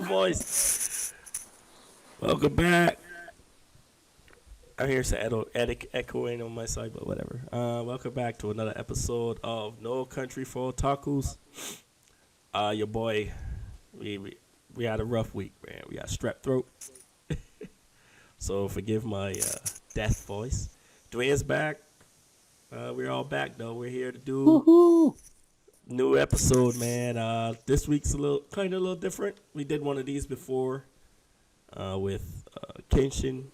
my voice. Welcome back. I'm here to echoing on my side, but whatever. Welcome back to another episode of No Country for Otakus. Your boy, we had a rough week, man. We got strep throat. So forgive my death voice. Dwayne's back. We're all back, though. We're here to do Woohoo! new episode, man. This week's a little different. We did one of these before with Kenshin.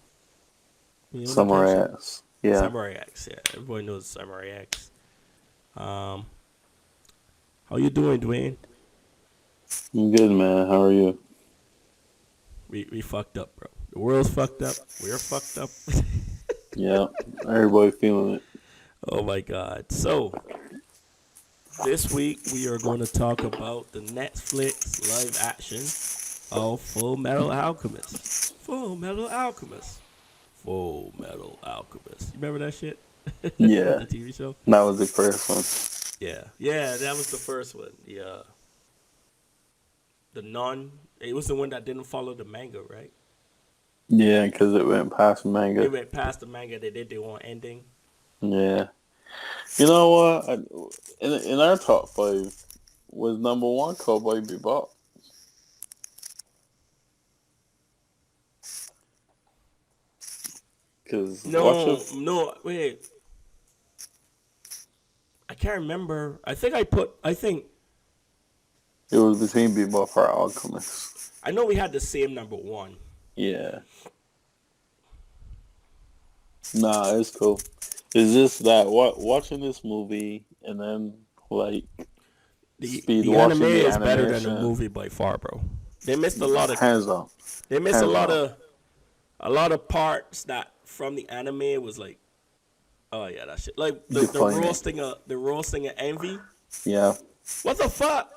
Samurai X. Yeah. Samurai X, yeah. Everybody knows Samurai X. How you doing, Dwayne? I'm good, man. How are you? We fucked up, bro. The world's fucked up. We're fucked up. Yeah. Everybody feeling it. Oh my God. So this week we are going to talk about the Netflix live action of Fullmetal Alchemist. Fullmetal Alchemist. Fullmetal Alchemist. You remember that shit? Yeah. The TV show? That was the first one. Yeah. Yeah, that was the first one. Yeah. The non... It was the one that didn't follow the manga, right? Yeah, because it went past manga. It went past the manga. They did their own ending. Yeah. You know what? In our top 5 was number 1 Cowboy Bebop. Cause No, wait. I can't remember. I think it was between Bebop or Alchemist. I know we had the same number 1. Yeah. Nah, it's cool. It's just that watching this movie and then like the anime is better than the movie by far, bro. They missed a lot of hands on. They missed a lot of parts that from the anime was like, oh yeah, that shit. Like the roasting of envy. Yeah. What the fuck?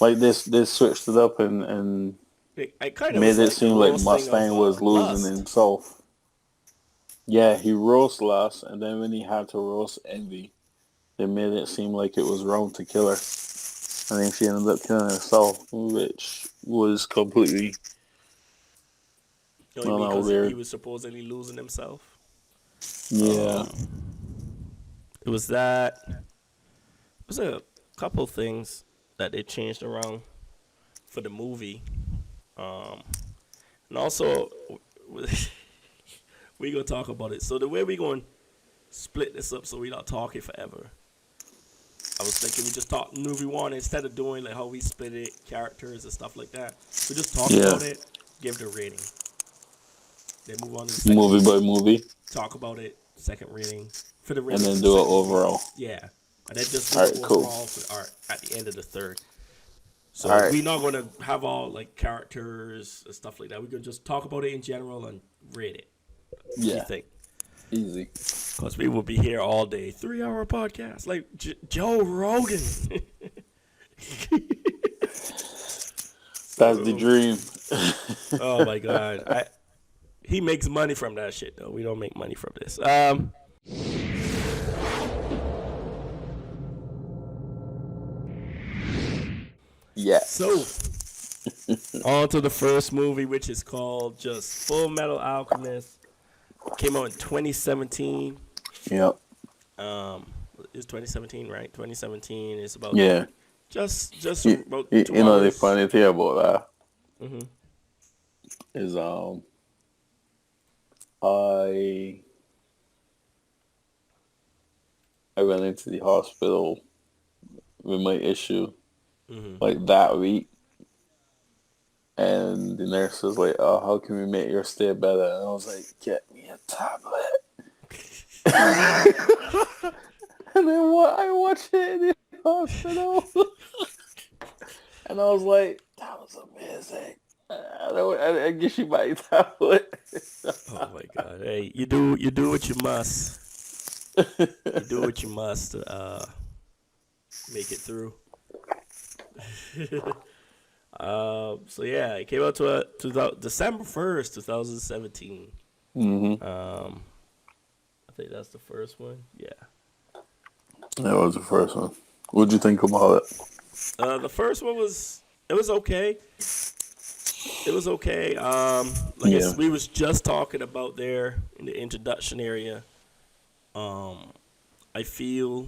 Like they switched it up and it kind of made it like seem like Mustang was losing himself. Yeah, he roast Lust, and then when he had to roast Envy, they made it seem like it was wrong to kill her. I think she ended up killing herself, which was completely weird. He was supposedly losing himself. Yeah. It was that. It was a couple things that they changed around for the movie. And also, we gonna talk about it. So the way we gonna split this up so we not talking forever. I was thinking we just talk movie one instead of doing like how we split it, characters and stuff like that. We just talk about it, give the rating. Then move on to the movie by movie. Talk about it, second rating for the rating, and then do it overall. Yeah, and then just do it overall for art at the end of the third. So we're not gonna have all like characters and stuff like that. We could just talk about it in general and rate it. What do you think? Easy. Because we will be here all day. 3-hour podcast. Like Joe Rogan. That's the dream. Oh, my God. He makes money from that shit, though. We don't make money from this. Yeah. So, on to the first movie, which is called just Fullmetal Alchemist. Came out in 2017. Yep. It's 2017, right? 2017 is about just about 2 you know the funny thing about that is I went into the hospital with my issue like that week, and the nurse was like, "Oh, how can we make your stay better?" And I was like, "Get me a tablet." And then I watched it in the hospital, and I was like, "That was amazing." I guess you buy a tablet. Oh my God! Hey, you do what you must. You do what you must to make it through. So yeah, it came out to December 1st, 2017. I think that's the first one. Yeah. That was the first one. What'd you think about it? The first one was It was okay. It was okay. Yeah. We was just talking about there in the introduction area. I feel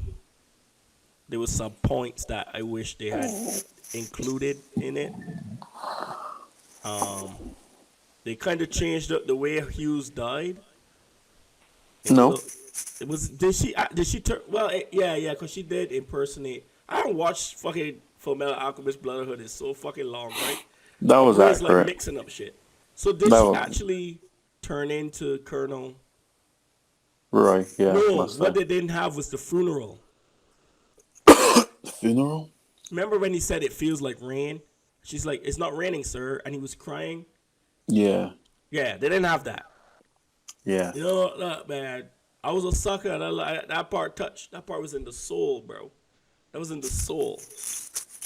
there was some points that I wish they had included in it. They kind of changed up the way Hughes died. It was No, a, it was did she turn well yeah because she did impersonate. I haven't watched fucking Fullmetal Alchemist Brotherhood in so fucking long, right? that My was brain's like accurate. mixing up shit. So did That she was actually turn into Colonel? right. Yeah, No, must what have. they didn't have was the funeral. Funeral. Remember when he said it feels like rain? She's like, it's not raining, sir, and he was crying. Yeah. Yeah, they didn't have that. Yeah. You know, look, man, I was a sucker. That part touched. That part was in the soul, bro. That was in the soul,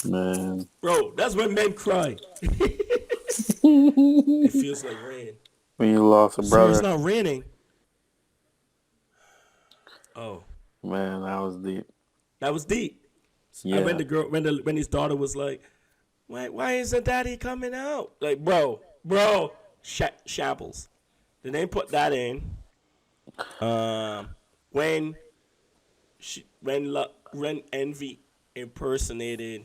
Man. bro. That's when men cry. It feels like rain. When you lost a Sir, it's brother. not raining. Oh, Man, that was deep. that was deep. And when Yeah. the girl, when his daughter was like, why isn't daddy coming out? Like, bro, shambles. Then they put that in. When when Envy impersonated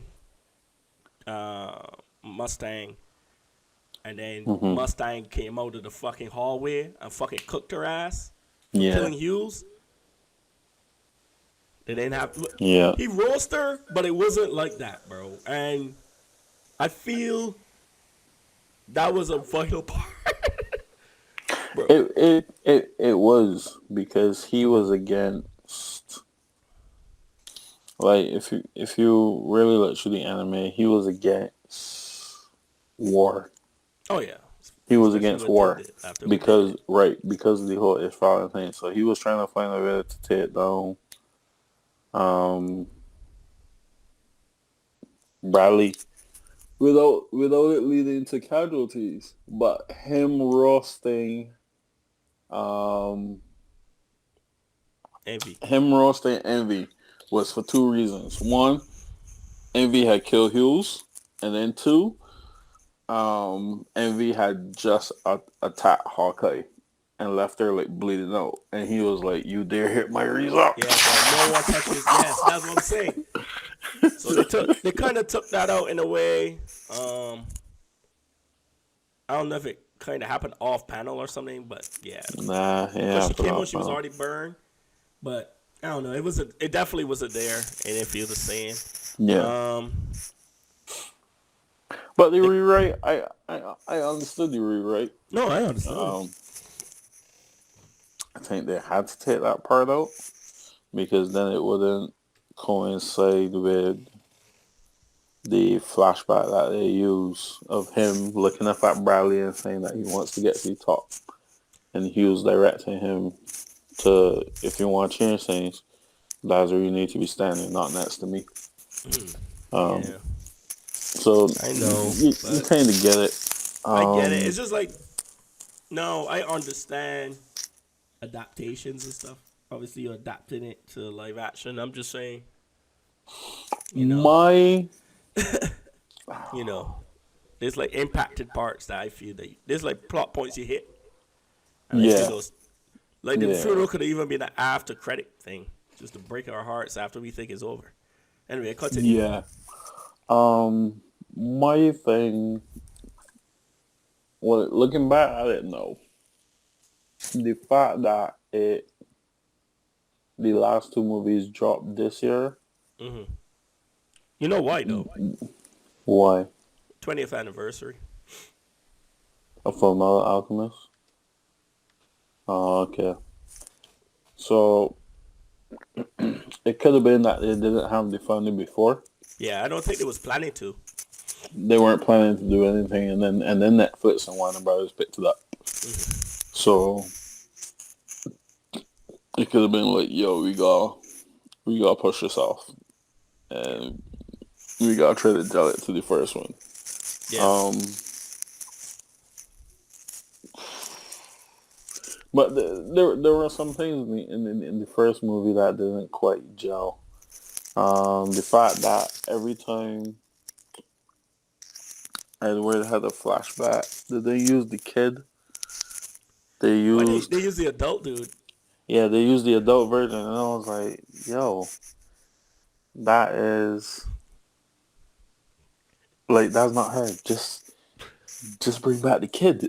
Mustang, and then Hmm. Mustang came out of the fucking hallway and fucking cooked her ass for Yeah. killing Hughes. They didn't have Yeah. he roasted her, but it wasn't like that, bro. And I feel that was a vital part, bro. It was because he was against, like, if you really look through the anime, he was against war. Oh yeah, He was especially against what they war did after what they because did. because of the whole Israel thing. So he was trying to find a way to take down um Bradley without it leading to casualties. But um Envy. him roasting Envy was for two reasons. One, Envy had killed Hughes, and then two, Envy had just attacked Hawkeye and left her like bleeding out, and he was like, "You dare hit my Riza?" Yeah, bro. No one touches. Yes, that's what I'm saying. So they kind of took that out in a way. I don't know if it kind of happened off panel or something, but yeah, Nah, because yeah, she came on, she was phenomenal. already burned. But I don't know. It definitely wasn't there. It didn't feel the same. Yeah, Um, but the they, rewrite, I understood the rewrite. no, I understood. Um, I think they had to take that part out because then it wouldn't coincide with the flashback that they use of him looking up at Bradley and saying that he wants to get to the top, and Hughes directing him to, if you want to change things, that's where you need to be standing, not next to me. Um, Yeah, so I know, you but kind of get it. I get it. Um, It's just like no, I understand adaptations and stuff. Obviously, you're adapting it to live action. I'm just saying, you know, my you know, there's like impacted parts that I feel that there's like plot points you hit, and I feel yeah, those like the yeah, funeral could have even been an after credit thing, just to break our hearts after we think it's over. Anyway, continue. yeah. My thing, well, looking back at it, no, the fact that the last two movies dropped this year. You know why though? Why? 20th anniversary. A Fullmetal Alchemist. Oh, okay. So it could have been that they didn't have the funding before. Yeah, I don't think they was planning to. They weren't planning to do anything, and then Netflix and Warner Brothers picked it up. So it could have been like, yo, we got to push this off, and we got to try to gel it to the first one. Yeah. But there were some things in the first movie that didn't quite gel. The fact that every time Edward had a flashback. Did they use the kid? They Why used, they use the adult dude? yeah, they used the adult version, and I was like, yo, that is like that's not her. Just bring back the kid.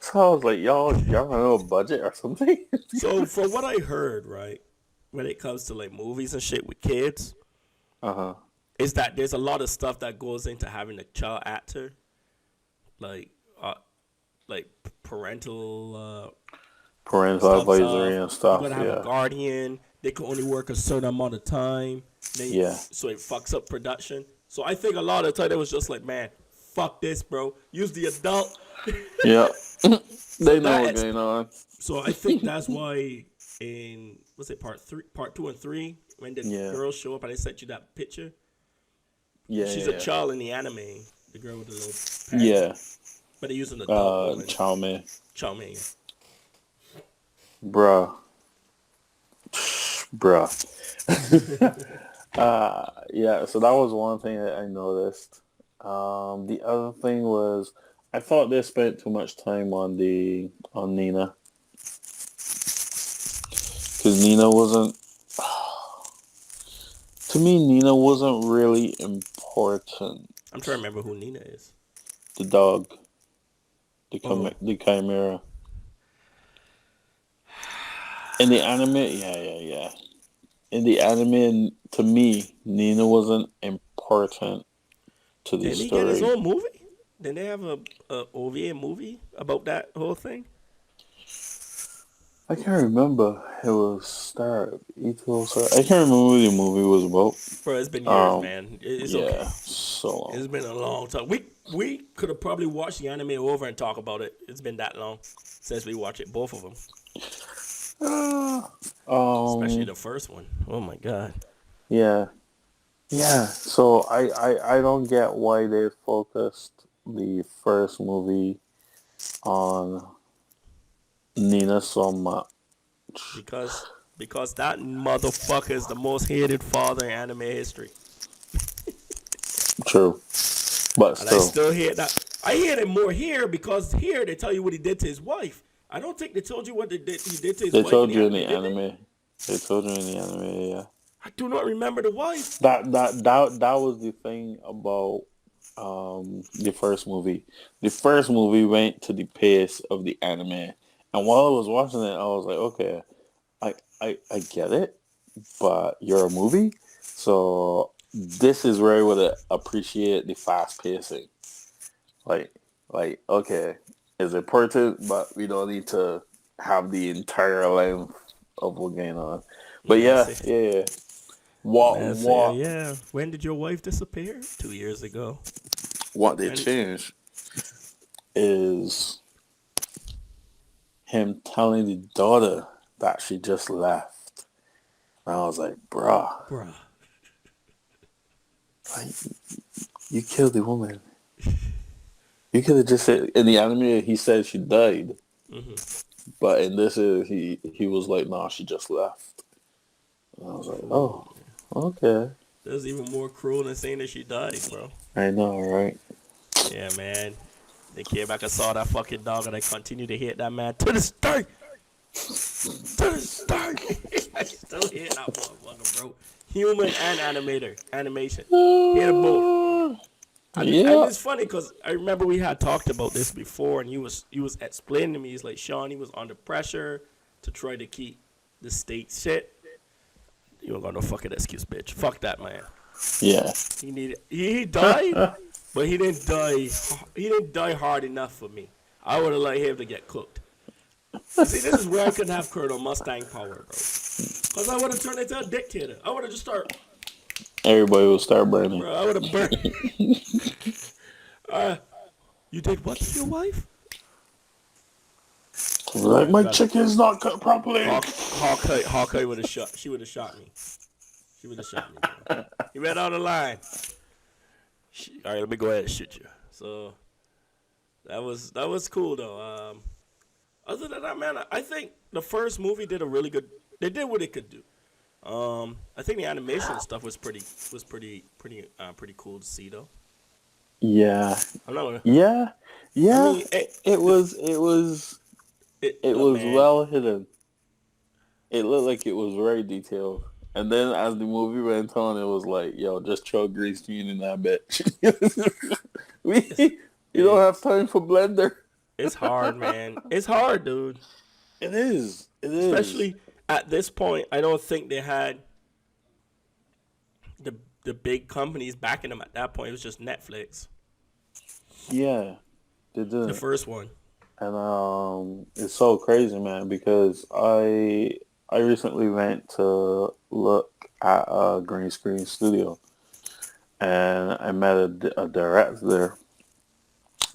So I was like, y'all run a budget or something? So from what I heard, right, when it comes to like movies and shit with kids, Uh-huh. is that there's a lot of stuff that goes into having a child actor, like uh, like parental Parental stuff. advisory and You stuff. gotta have a Yeah, guardian. They can only work a certain amount of time. yeah, So it fucks up production. So I think a lot of the time it was just like, man, fuck this, bro. Use the adult. yeah. So They know what's going on. so I think that's why in what's it part 2 and 3 when the Yeah, girls show up and I sent you that picture. yeah, She's yeah, a child in the anime, the girl with the little peg, yeah. but they use an adult woman. Chow Mein, Chow Mein. bruh, bruh. Yeah. So that was one thing that I noticed. The other thing was I thought they spent too much time on Nina because Nina wasn't. To me, Nina wasn't really important. I'm trying to remember who Nina is. The dog, Oh, the chimera. In the anime, yeah. In the anime, to me, Nina wasn't important to the didn't he get his story. own movie? Didn't they have a OVA movie about that whole thing? I can't remember. It was Star Ito. I can't remember what the movie was Bro, it's been about. years, man. It's Yeah, okay. so long. It's been a long time. We could have probably watched the anime over and talk about it. It's been that long since we watched it, both of them. Especially the first one. Oh my god. Yeah, yeah. So I don't get why they focused the first movie on Nina so much. Because that motherfucker is the most hated father in anime history. True, but And I still, still hear that. I hear it more here because here they tell you what he did to his wife. I don't think they told you what he did to his they wife in told the you in anime, the did they? anime. They told you in the anime. Yeah. I do not remember the wife. That was the thing about the first movie. The first movie went to the pace of the anime, and while I was watching it, I was like, okay, I get it, but you're a movie, so this is where I would appreciate the fast pacing. Like okay, it's important, but we don't need to have the entire length of what's going on. But Man, yeah, say, yeah. man, say, What yeah. When did your wife disappear? 2 years ago. what they When? changed is him telling the daughter that she just left. And I was like, bruh, Bruh. like, you killed the woman. You could have just said in the anime he said she died, but in this he was like, nah, she just left. And I was like, Ooh. oh, okay. That's even more cruel than saying that she died, bro. I know, right? Yeah, man. They came back and saw that fucking dog and they continue to hit that man to this day. To this day. I still hit that motherfucker, bro. Human and animation. Hit them both. And Yeah, it's funny because I remember we had talked about this before, and he was explaining to me. He's like, Shawn, he was under pressure to try to keep the state shit. You don't got no fucking excuse, bitch. Fuck that man. yeah. He died, but he didn't die. He didn't die hard enough for me. I would have liked him to get cooked. See, this is where I couldn't have Colonel Mustang power, bro. Because I would have turned into a dictator. I would have just started. Everybody will start burning. Bro, I would have burned. You did what to your wife? Like my chicken's not cut properly. Hawkeye would have shot. She would have shot me. She would have shot me. Bro. He ran out of line. All right, let me go ahead and shoot you. So that was cool though. Other than that, man, I think the first movie did a really good. They did what it could do. I think the animation stuff was pretty cool to see though. Yeah. I'm not gonna. Yeah. I Yeah. mean, It was. It was. It look, was man. well hidden. It looked like it was very detailed. And then as the movie went on, it was like, yo, just throw green screen in that bitch. It's, You don't it, have time for Blender. it's hard, man. It's hard, dude. It is. It is. Especially at this point, I don't think they had the the big companies backing them at that point. It was just Netflix, Yeah, they the didn't. first one. And it's so crazy, man, because I recently went to look at a green screen studio, and I met a director there.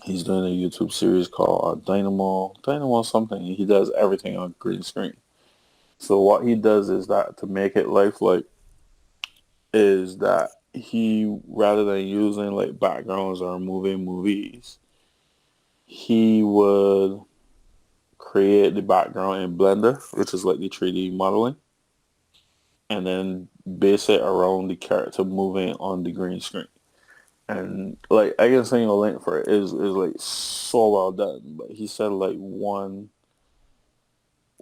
He's doing a YouTube series called Dynamo something. He does everything on green screen. So what he does is that to make it lifelike is that he, rather than using like backgrounds or moving movies, he would create the background in Blender, which is like the 3D modeling, and then base it around the character moving on the green screen. And like I can send you a link for it. Is like so well done. But he said like one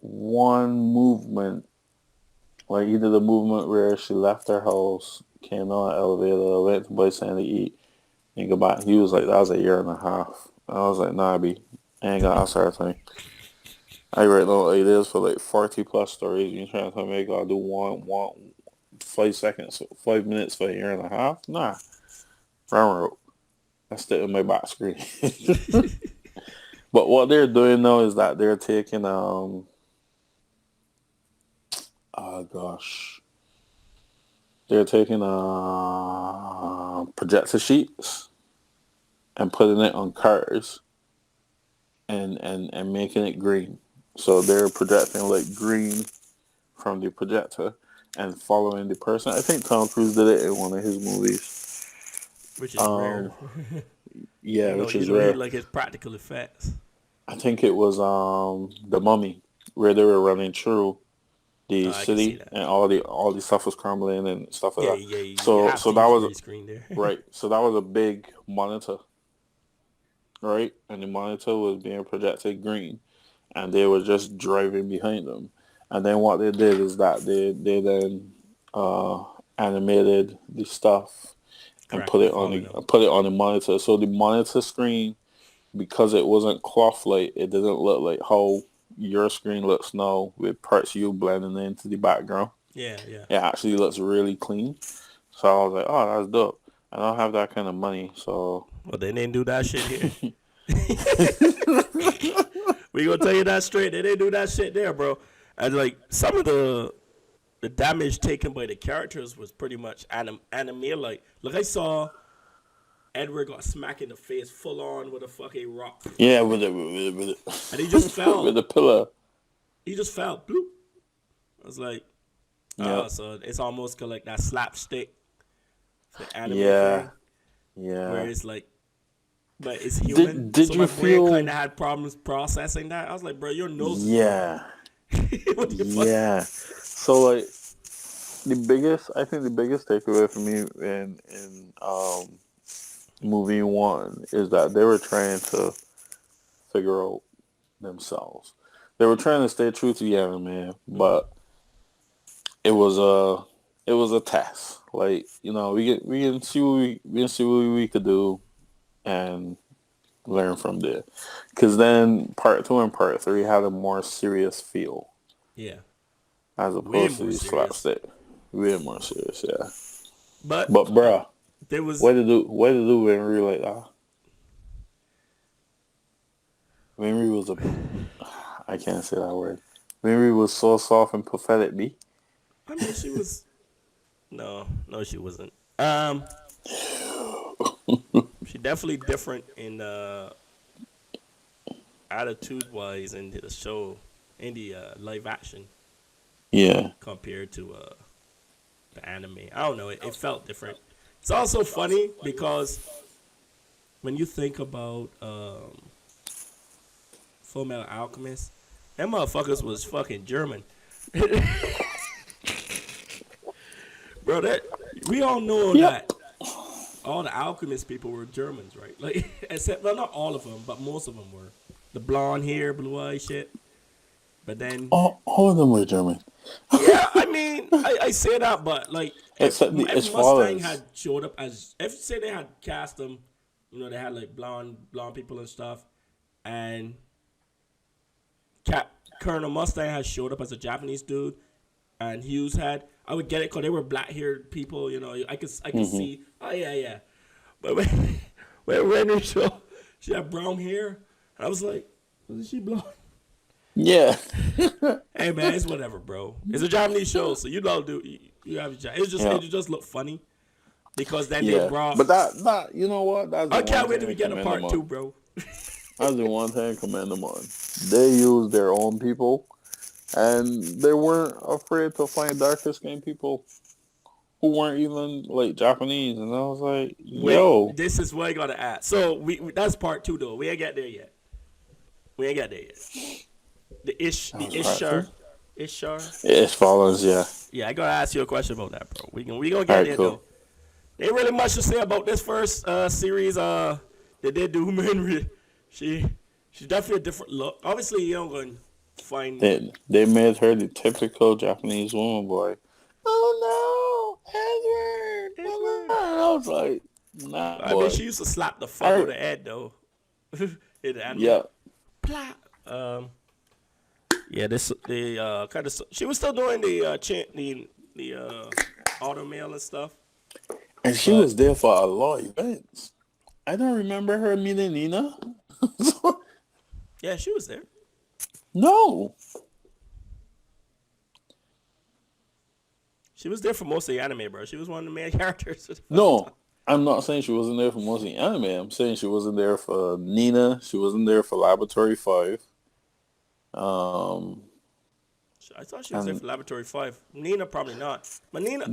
movement, like he did a movement where she left her house, came on an elevator, went to buy something to eat, and go back. He was like, that was a year and a half. And I was like, nah, B, I ain't got that sort of thing. I write no ideas for like 40 plus stories. You're trying to tell me I gotta do one 5 seconds, 5 minutes for a year and a half? Nah. Round. I stick with my back screen. But what they're doing now is that they're taking oh gosh. They're taking projector sheets and putting it on cars and making it green. So they're projecting like green from the projector and following the person. I think Tom Cruise did it in one of his movies. Which is rare. Yeah, you know, which you is know, he rare. like his practical effects. I think it was The Mummy, where they were running through the I can see city that. and all the stuff was crumbling and stuff like Yeah, that. yeah, you So have so to that use was green screen there. right. So that was a big monitor, right? And the monitor was being projected green, and they were just driving behind them. And then what they did is that they then uh, animated the stuff and Correct, following them. put it on the monitor. So the monitor screen, because it wasn't cloth light, it didn't look like how your screen looks now with parts you blending into the background. Yeah, yeah. It actually looks really clean. So I was like, oh, that's dope. I don't have that kind of money, so Well, they didn't do that shit here. We gonna tell you that straight. They didn't do that shit there, bro. And like some of the damage taken by the characters was pretty much anime. Like I saw Edward got smacked in the face full on with a fucking rock, yeah, and he just with fell. the pillow. He just fell. Bloop. I was like, Yep. so it's almost like that slapstick, the anime Yeah. thing, where Yeah. it's like, but it's human. Did So you my brain kind feel? of had problems processing that. I was like, bro, your nose is broken. Yeah. What the fuck? Yeah. So like I think the biggest takeaway for me in movie one is that they were trying to figure out themselves. They were trying to stay true to the anime, but it was a test. Like, you know, we can see we can see what we could do and learn from there. Because then part two and part three had a more serious feel Yeah, as way opposed to more the serious. slapstick. Way more serious, yeah. But But bruh, there was way to do when we like that. When we was a I can't say that word. When we was so soft and pathetic, B. I mean, she was. No, she wasn't. She definitely different in attitude wise in the show, in the live action Yeah. compared to the anime. I don't know. It felt different. It's also funny because when you think about Fullmetal Alchemist, them motherfuckers was fucking German. Bro, that we all know Yep. that all the alchemist people were Germans, right? Like, except well, not all of them, but most of them were. The blonde hair, blue eye shit. But then, all of them were German. yeah, I mean, I say that, but like, Except if his Mustang fathers. had showed up as, if say they had cast them, they had like blonde people and stuff, and Colonel Mustang had showed up as a Japanese dude, and Hughes had, I would get it because they were black haired people. I could see. Oh yeah. But when they show, she had brown hair, and I was like, wasn't she blonde? Yeah. Hey man, it's whatever, bro. It's a Japanese show, so you have it just looked funny because then they brought. But that you know what? That's I can't wait till we get a part 2, bro. That's the one thing I commend them on. They used their own people, and they weren't afraid to find darker skinned people who weren't even like Japanese. And I was like, yo, wait, this is what I gotta add. So we that's part 2 though. We ain't got there yet. The Ishar. It follows, yeah. Yeah, I gotta ask you a question about that, bro. We gonna get there though. Ain't really much to say about this first series. That they do, man. She's definitely a different look. Obviously, you don't go and find. They made her the typical Japanese woman, boy. Oh no, Edward. I was like, nah. I mean, she used to slap the fuck out of Ed though. In the anime. Yeah. Yeah, kind of. She was still doing the auto mail and stuff. And she was there for a lot of events. I don't remember her meeting Nina. Yeah, she was there. No. She was there for most of the anime, bro. She was one of the main characters. No, I'm not saying she wasn't there for most of the anime. I'm saying she wasn't there for Nina. She wasn't there for Laboratory 5. I thought she was there for Laboratory 5. Nina, probably not. But Nina,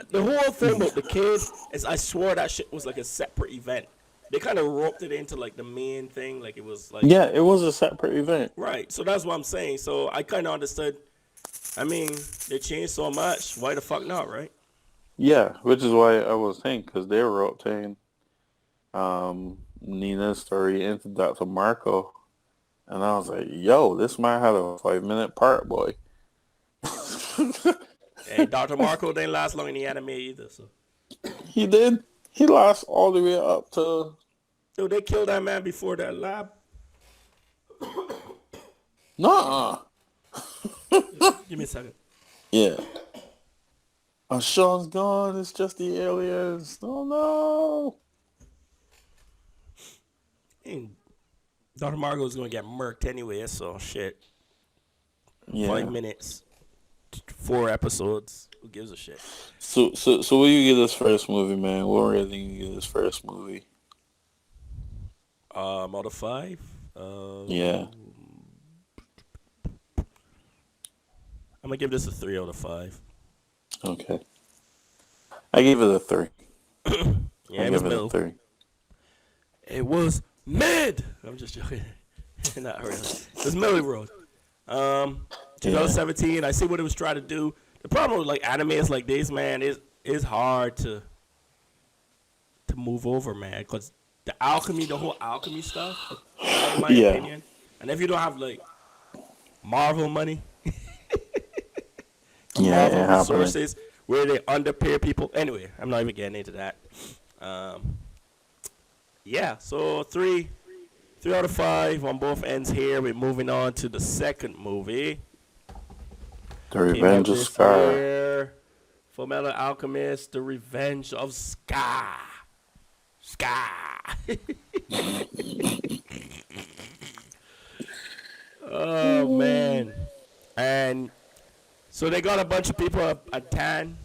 the whole thing about the kid is I swore that shit was like a separate event. They kind of roped it into like the main thing. Like it was like... Yeah, it was a separate event. Right. So that's what I'm saying. So I kind of understood. I mean, they changed so much. Why the fuck not, right? Yeah, which is why I was saying, because they were roping Nina's story into Dr. Marco. And I was like, yo, this might have a 5-minute part, boy. Hey, Dr. Marco didn't last long in the anime either, so. He did. He lost all the way up to... Dude, they killed that man before that lab. Nuh-uh. Give me a second. Yeah. Oh, Shawn's gone. It's just the aliens. Oh, no. And Dr. Marco's going to get murked anyway, so shit. Yeah. 5 minutes. 4 episodes. Who gives a shit? So what do you give this first movie, man? What rating you give this first movie? Out of 5? Yeah. I'm going to give this a 3 out of 5. Okay. I gave it a 3. Yeah, I it was give it middle. a 3. It was mid. I'm just joking. Not really. It was middle road. 2017. I see what it was trying to do. The problem with like animes like this, man, is hard to move over, man, because the whole alchemy stuff, in my opinion. And if you don't have like Marvel money, Marvel resources, where they underpay people. Anyway, I'm not even getting into that. Yeah, so 3 out of 5 on both ends here. We're moving on to the second movie. The Revenge of Scar. Fullmetal Alchemist, The Revenge of Scar. Oh, man. And so they got a bunch of people a tan,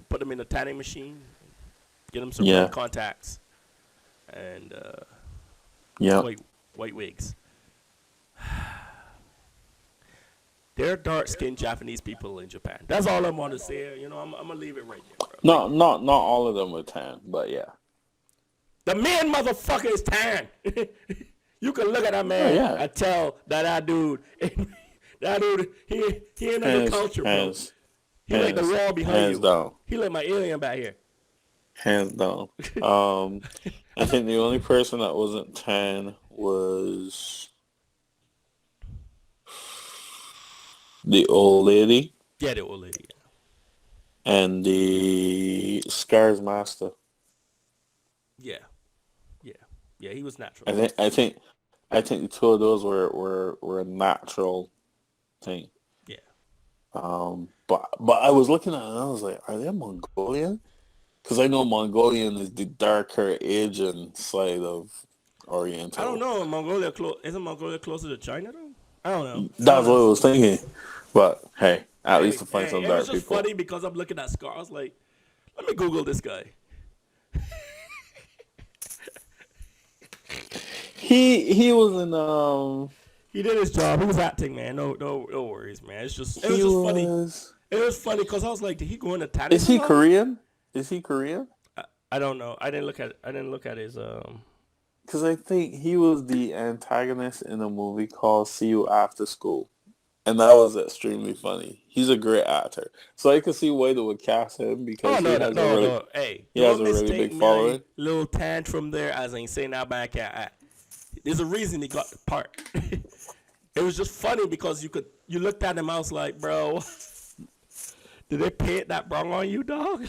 put them in a tanning machine, get them some red contacts, and white wigs. They're dark-skinned Japanese people in Japan. That's all I want to say. I'm gonna leave it right there, bro. Not all of them were tan, but yeah. The main motherfucker is tan. You can look at that man and tell that dude, he ain't under culture, bro. He like the wall behind you. Down. He like my alien back here. Hands down. I think the only person that wasn't tan was the old lady Yeah, the old lady. and the Scars Master. Yeah, yeah, yeah. He was natural. I think I think I think the two of those were a natural thing. Yeah. But I was looking at it and I was like, are they Mongolian? Because I know Mongolian is the darker Asian side of I don't Oriental. know. Isn't Mongolia closer to China though? I don't know. I don't That's what I know. was thinking. But hey, at least Hey, to find hey, some it was dark just people. funny because I'm looking at Scar. I was like, let me Google this guy. He was in He did his job. He was acting, man. No worries, man. It was he just funny. was It was funny because I was like, did he go into is Tannis' he office? Korean? Is he Korean? I don't know. I didn't look at his. Because I think he was the antagonist in a movie called See You After School. And that was extremely funny. He's a great actor. So I could see why they would cast him Oh because no. Hey, he has don't a really mistake big my following. little tantrum there as I ain't saying that back at. There's a reason he got the part. It was just funny because you looked at him. I was like, bro, did they paint that wrong on you, dog?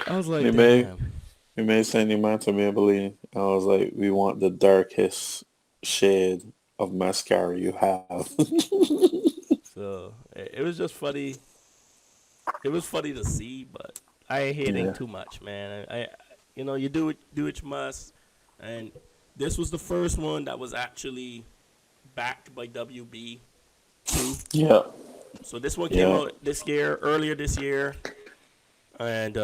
I was like, They may damn. they may send him out to Maybelline. I was like, we want the darkest shade of mascara you have. So it was just funny. It was funny to see, but I ain't hating Yeah. too much, man. You do what you must, and this was the first one that was actually backed by WB too. Yeah. So this one came Yeah. out earlier this year, and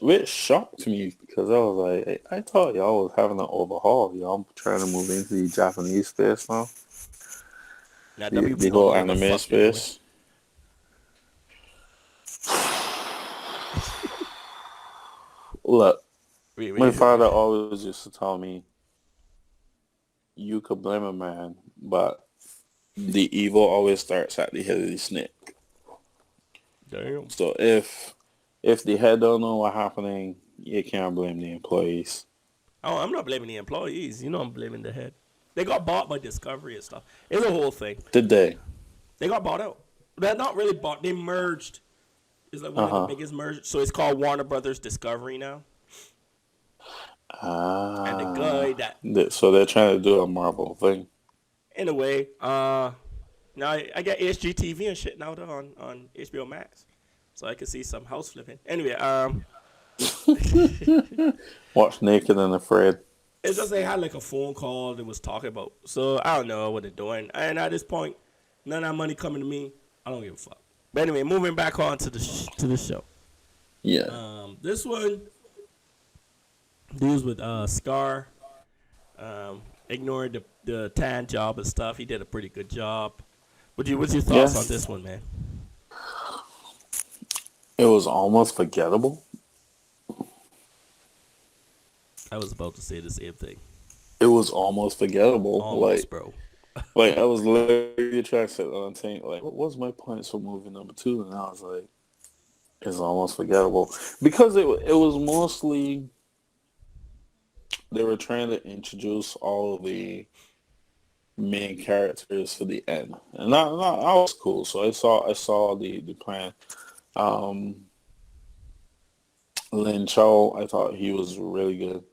Which shocked me because I was like, I thought y'all was having an overhaul. Y'all trying to move into the Japanese space now. now The WB don't whole know what the anime fuck they're doing. space. Look, my Wait. father always used to tell me, you could blame a man, but the evil always starts at the head of the snake. Damn. So if the head don't know what's happening, you can't blame the employees. Oh, I'm not blaming the employees. I'm blaming the head. They got bought by Discovery and stuff. It's a whole thing. Did they? They got bought out. They're not really bought. They merged. It's like one of the Uh-huh. biggest mergers. So it's called Warner Brothers Discovery now. And the guy Ah. that, So they're trying to do a Marvel thing. in a way, now I got HGTV and shit now though on HBO Max, so I can see some house flipping. Anyway, Watch Naked and Afraid. it's just they had like a phone call that was talking about. So I don't know what they're doing, and at this point, none of that money coming to me. I don't give a fuck. But anyway, moving back on to the show. Yeah. This one deals with Scar. Ignoring the tan job and stuff. He did a pretty good job. What's your Yeah. thoughts on this one, man? It was almost forgettable. I was about to say the same thing. It was almost forgettable. Almost, bro. Like I was literally trying to sit down and think, like, what was my points for movie number 2? And I was like, it's almost forgettable because it was mostly they were trying to introduce all of the main characters for the end, and that was cool. So I saw the plan. Um, Lin Cho, I thought he was really good.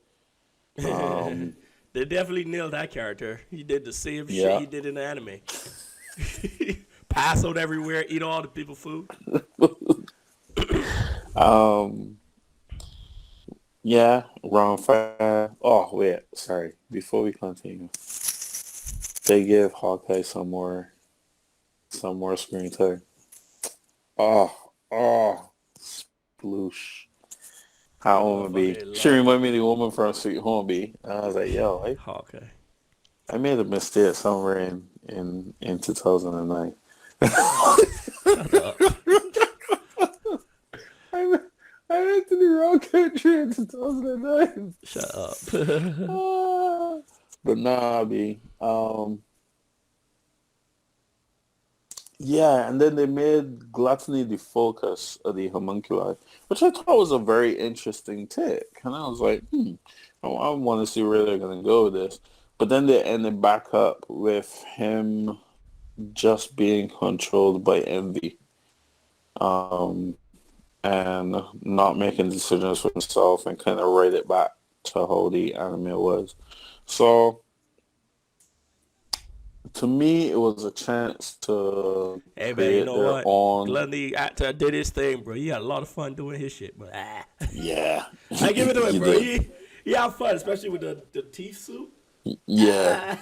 They definitely nailed that character. He did the same shit Yeah. he did in the anime. Pass out everywhere, eat all the people food. Yeah, Ron Fire. Oh wait, sorry. Before we continue, they give Hawkeye some more screen time. Oh, sploosh. How woman be? Motherfucker She love reminded me of the woman from Sweet Home B. And I was like, yo, Hawkeye. I made a mistake somewhere in 2009. Shut up. I went to the wrong country in 2009. Shut up. But nah, B. Yeah, and then they made gluttony the focus of the homunculi, which I thought was a very interesting take. And I was like, I want to see where they're going to go with this. But then they ended back up with him just being controlled by envy, um, and not making decisions for himself, and kind of write it back to how the anime was. So to me, it was a chance to Hey man, you create know their what? own. Gluttony actor did his thing, bro. He had a lot of fun doing his shit, but Yeah, I give it to him, he bro. did. He had fun, especially with the teeth suit. Yeah.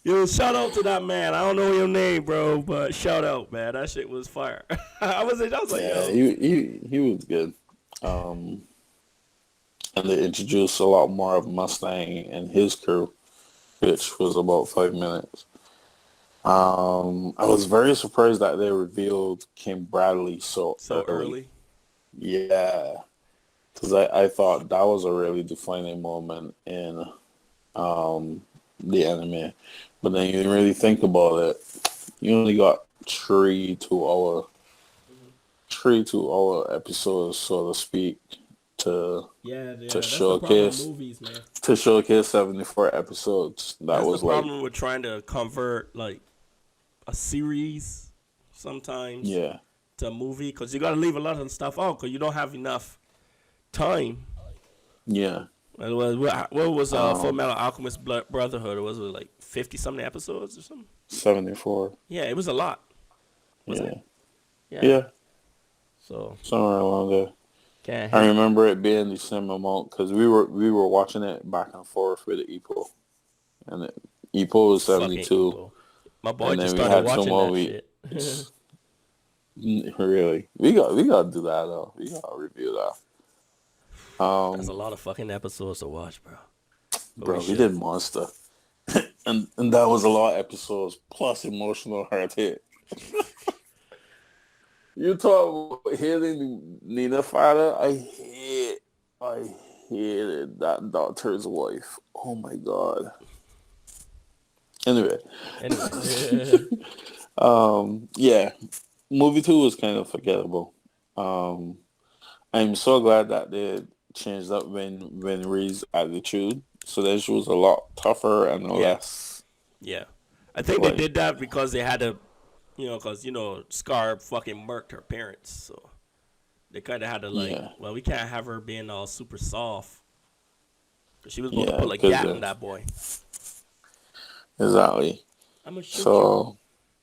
Yo, shout out to that man. I don't know your name, bro, but shout out, man. That shit was fire. I was like, Yeah, yo. he was good. Um, and they introduced a lot more of Mustang and his crew, which was about 5 minutes. I was very surprised that they revealed Kim Bradley so So early. early. Yeah, because I thought that was a really defining moment in the anime. But then you really think about it, you only got 3 2 hour Mhm. 3 2 hour episodes, so to speak, to Yeah, to yeah. That's the problem with showcase movies, man. 74 episodes. That That's the was like, problem with trying to convert like a series sometimes yeah, to a movie because you got to leave a lot of stuff out because you don't have enough time. yeah, What was um, Fullmetal Alchemist Brotherhood? Was it like 50 something episodes or something? 74, Yeah, it was a lot, wasn't yeah, it? Yeah. yeah, So somewhere along there. can't I hate. remember it being the same amount because we were watching it back and forth with the Epo, and Epo was Fucking 72, Epo. My boy and just then we started had some watching more. that We shit. really we got to do that though. We got to review that. That's a lot of fucking episodes to watch, bro. But we Bro, we should. did Monster, and that was a lot of episodes plus emotional hard hit. You talk about hitting Nina Fighter. I hated that doctor's wife. Oh my god. Anyway, Anyway. yeah, movie 2 was kind of forgettable. Um, I'm so glad that they changed up when Ree's attitude, so that she was a lot tougher and Yeah. less Yeah. I think they like, did that because they had to, because, Scar fucking murked her parents. So they kind of had to, like, yeah, well, we can't have her being all super soft. Cause she was about to yeah, put a because gat in that boy. exactly. I'm going to shoot you. So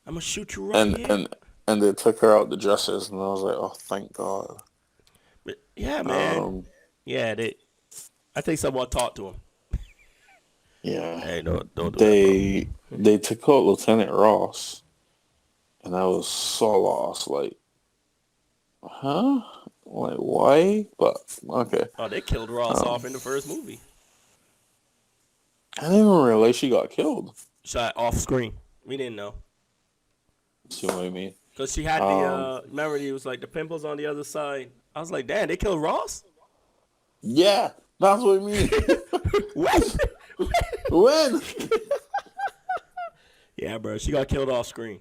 I'm going to shoot you right and here. and and they took her out the dresses, and I was like, oh, thank God. But yeah, man. Um, Yeah, I think someone talked to him. yeah, Hey, don't do that, bro. they took out Lieutenant Ross, and I was so lost. Like, huh? Like, why? But okay. Oh, they killed Ross Um, off in the first movie. I didn't even realize she got killed. Shot off screen. We didn't know. See what I mean? Because she had Um, remember, he was like the pimples on the other side. I was like, damn, they killed Ross? yeah, that's what I mean. When? When? Yeah, bro, she got killed off screen.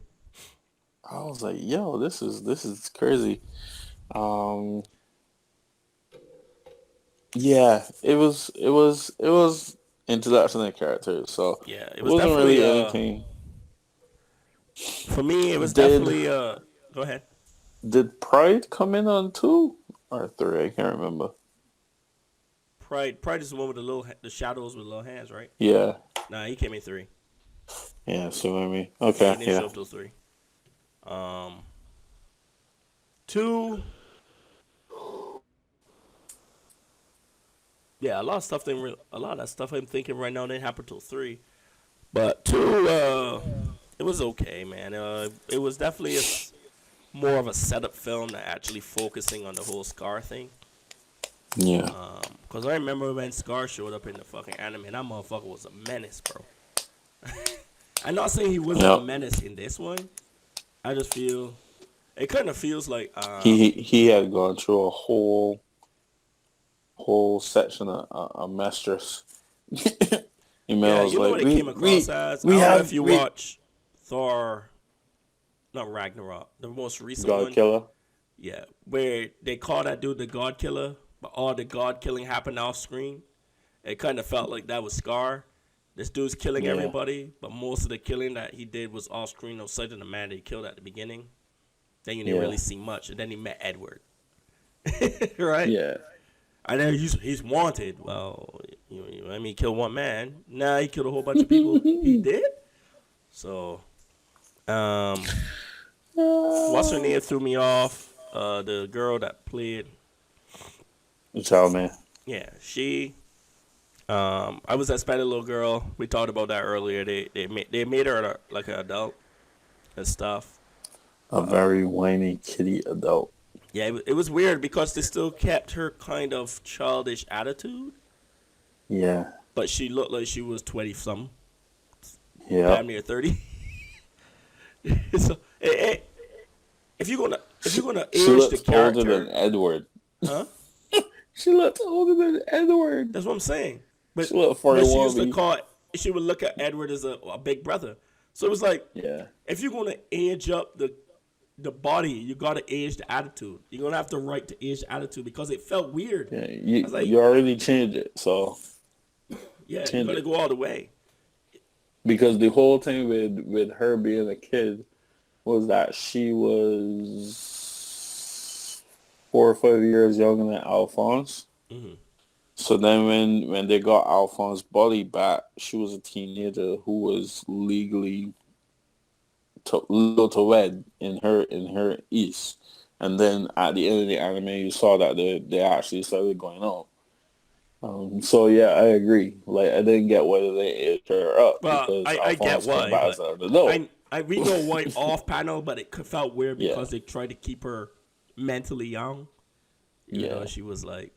I was like, yo, this is crazy. Um, yeah, it was introduction of characters, so Yeah, it it was wasn't definitely really anything. for me, it was Did definitely go ahead. did Pride come in on 2 or 3? I can't remember. Pride is the one with the shadows with little hands, right? Yeah, Nah, he came in 3. yeah. See what I mean? Yeah, he Okay, didn't yeah, show up till 3. Um, 2. Yeah, a lot of that stuff I'm thinking right now didn't happen till 3. But 2, it was okay, man. It was definitely more of a setup film than actually focusing on the whole Scar thing. yeah, Cause I remember when Scar showed up in the fucking anime, that motherfucker was a menace, bro. I'm not saying he wasn't a yeah. menace in this one. I just feel it kind of feels like He had gone through a whole section of mistress. Email yeah, was you know like, what it came across as. I we don't know if have you we watch Thor, not Ragnarok, the most recent God one. Killer. Yeah, where they call that dude the God Killer, but all the God killing happened off screen. It kind of felt like that was Scar. This dude's killing Yeah. everybody, but most of the killing that he did was off screen, aside from the man that he killed at the beginning. Then you didn't really see much, and then he met Edward. Right? Yeah. And then he's wanted. Well, I mean, he killed one man. Nah, he killed a whole bunch of people. He did? So, what's her name threw me off? The girl that played. The child man. Yeah, she. I was expecting a little girl. We talked about that earlier. They made her like an adult and stuff. A very whiny kitty adult. Yeah, it was weird because they still kept her kind of childish attitude. Yeah. But she looked like she was 20-something. Yeah. Damn near 30. So, if you're gonna age the character, older than Edward. huh? She looked older than Edward. That's what I'm saying. But she looked 41. She would look at Edward as a big brother. So it was like, yeah, if you're gonna age up the body, you gotta age the attitude. You're gonna have to right to age the attitude because it felt weird. Yeah, you already changed it, so yeah, you gotta go all the way. Because the whole thing with her being a kid was that she was 4 or 5 years younger than Alphonse. Mm-hmm. So then when they got Alphonse's body back, she was a teenager who was legally legal to wed in her east. And then at the end of the anime, you saw that they actually started going on. So yeah, I agree. Like I didn't get whether they aged her up Well, because I get why. We know why off panel, but it felt weird because they tried to keep her mentally young. You know, she was like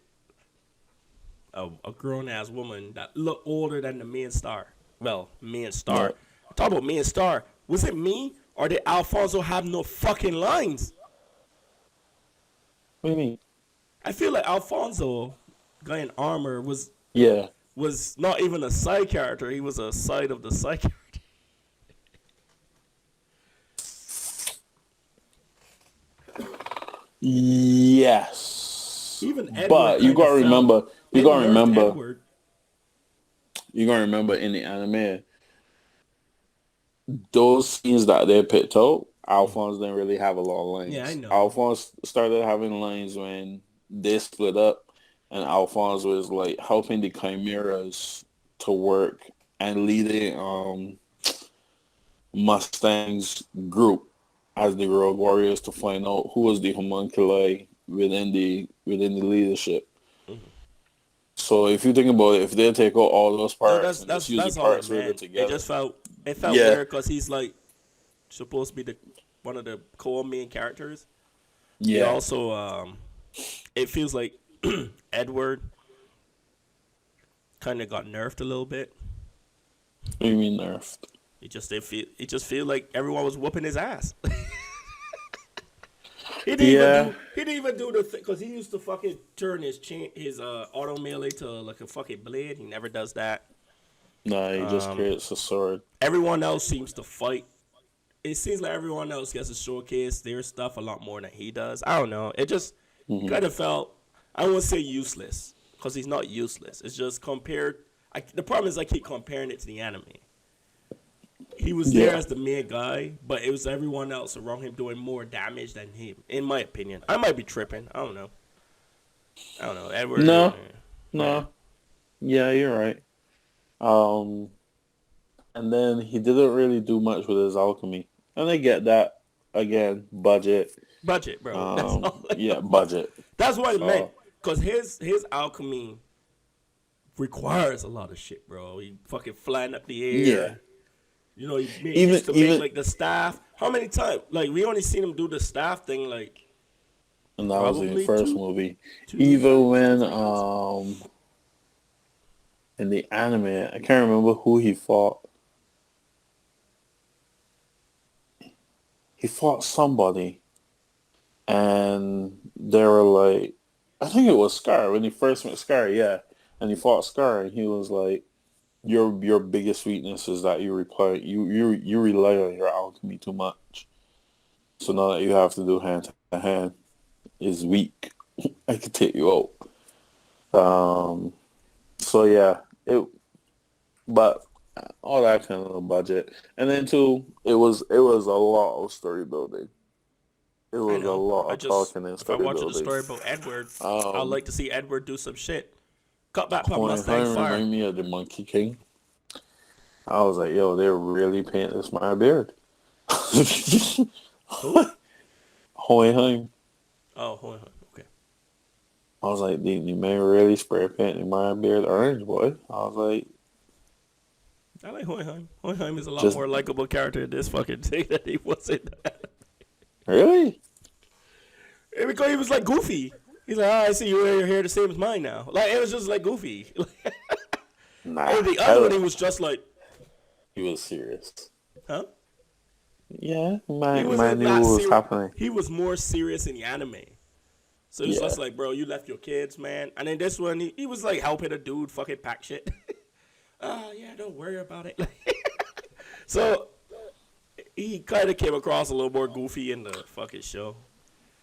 a grown ass woman that looked older than the main star. Well, main star. Yeah. Talk about main star. Was it me or did Alfonso have no fucking lines? What do you mean? I feel like Alfonso, guy in armor, was not even a side character. He was a side of the side character. Yes. Even Edward, but you gotta remember in the anime, those scenes that they picked out, Alphonse didn't really have a lot of lines. Yeah, I know. Alphonse started having lines when they split up, and Alphonse was like helping the Chimeras to work and leading Mustang's group as the Road Warriors to find out who was the homunculi within the leadership. Mm-hmm. So if you think about it, if they take out all those parts and just use the parts related together, it felt weird because he's like supposed to be one of the core main characters. Yeah. He also, it feels like Edward kind of got nerfed a little bit. What do you mean nerfed? It just feel like everyone was whooping his ass. He didn't even do the thing because he used to fucking turn his auto melee to like a fucking blade. He never does that. No, he just creates a sword. Everyone else seems to fight. It seems like everyone else gets to showcase their stuff a lot more than he does. I don't know. It just kind of felt, I won't say useless because he's not useless. It's just compared. The problem is I keep comparing it to the anime. He was there as the main guy, but it was everyone else around him doing more damage than him, in my opinion. I might be tripping. I don't know. Edward. No. Yeah, you're right. And then he didn't really do much with his alchemy. And I get that. Again, budget. Budget, bro. Budget. That's what it meant. Because his alchemy requires a lot of shit, bro. He fucking flying up the air. Yeah. You know, he used to make like the staff. How many times? Like, we only seen him do the staff thing, like. And that was in the first movie. Even when, in the anime, I can't remember who he fought. He fought somebody. And they were like, I think it was Scar. When he first met Scar, yeah. And he fought Scar, and he was like, your biggest weakness is that you rely on your alchemy too much. So now that you have to do hand to hand is weak. I could take you out. So yeah, but all that kind of budget, and then too, it was a lot of story building. It was a lot of talking and if I story watch the building. story about Edward, I'd like to see Edward do some shit. Cut back my When Mustang fire. remind me of the Monkey King. I was like, yo, they're really painting this my beard. Who? Hohenheim. Oh, hold on. Okay. I was like, the man really spray painting my beard orange, boy. I was like, I like Hohenheim. Hohenheim is a lot more likable character in this fucking thing than he was in that. Really? Because he was like goofy. He's like, oh, I see your hair the same as mine now. Like, it was just like goofy. Nah. And the other one, he was just like... He was serious. Huh? Yeah, man knew what was happening. He was more serious in the anime. So he was just like, bro, you left your kids, man. And then this one, he was like helping a dude fucking pack shit. Oh, yeah, don't worry about it. So he kind of came across a little more goofy in the fucking show.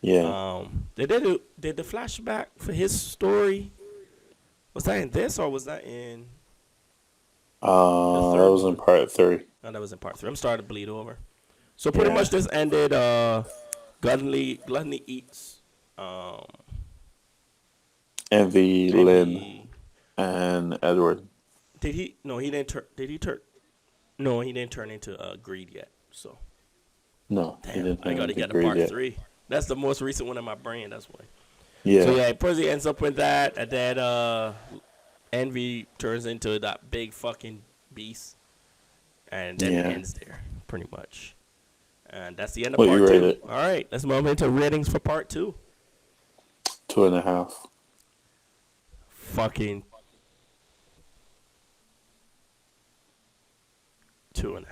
Yeah. Did the flashback for his story, was that in this or was that in... that was in part 3. No, that was in part 3. I'm starting to bleed over. So pretty much this ended, Gluttony eats, Envy, Lynn, and Edward. Did he? No, he didn't turn. Did he turn? No, he didn't turn into greed yet. So. No, damn, he didn't. I gotta get to part 3. That's the most recent one in my brain. That's why. Yeah. So yeah, Percy ends up with that, and then Envy turns into that big fucking beast, and then it ends there, pretty much. And that's the end of part 2. All right, let's move into ratings for part 2. 2.5. Fucking 2.5.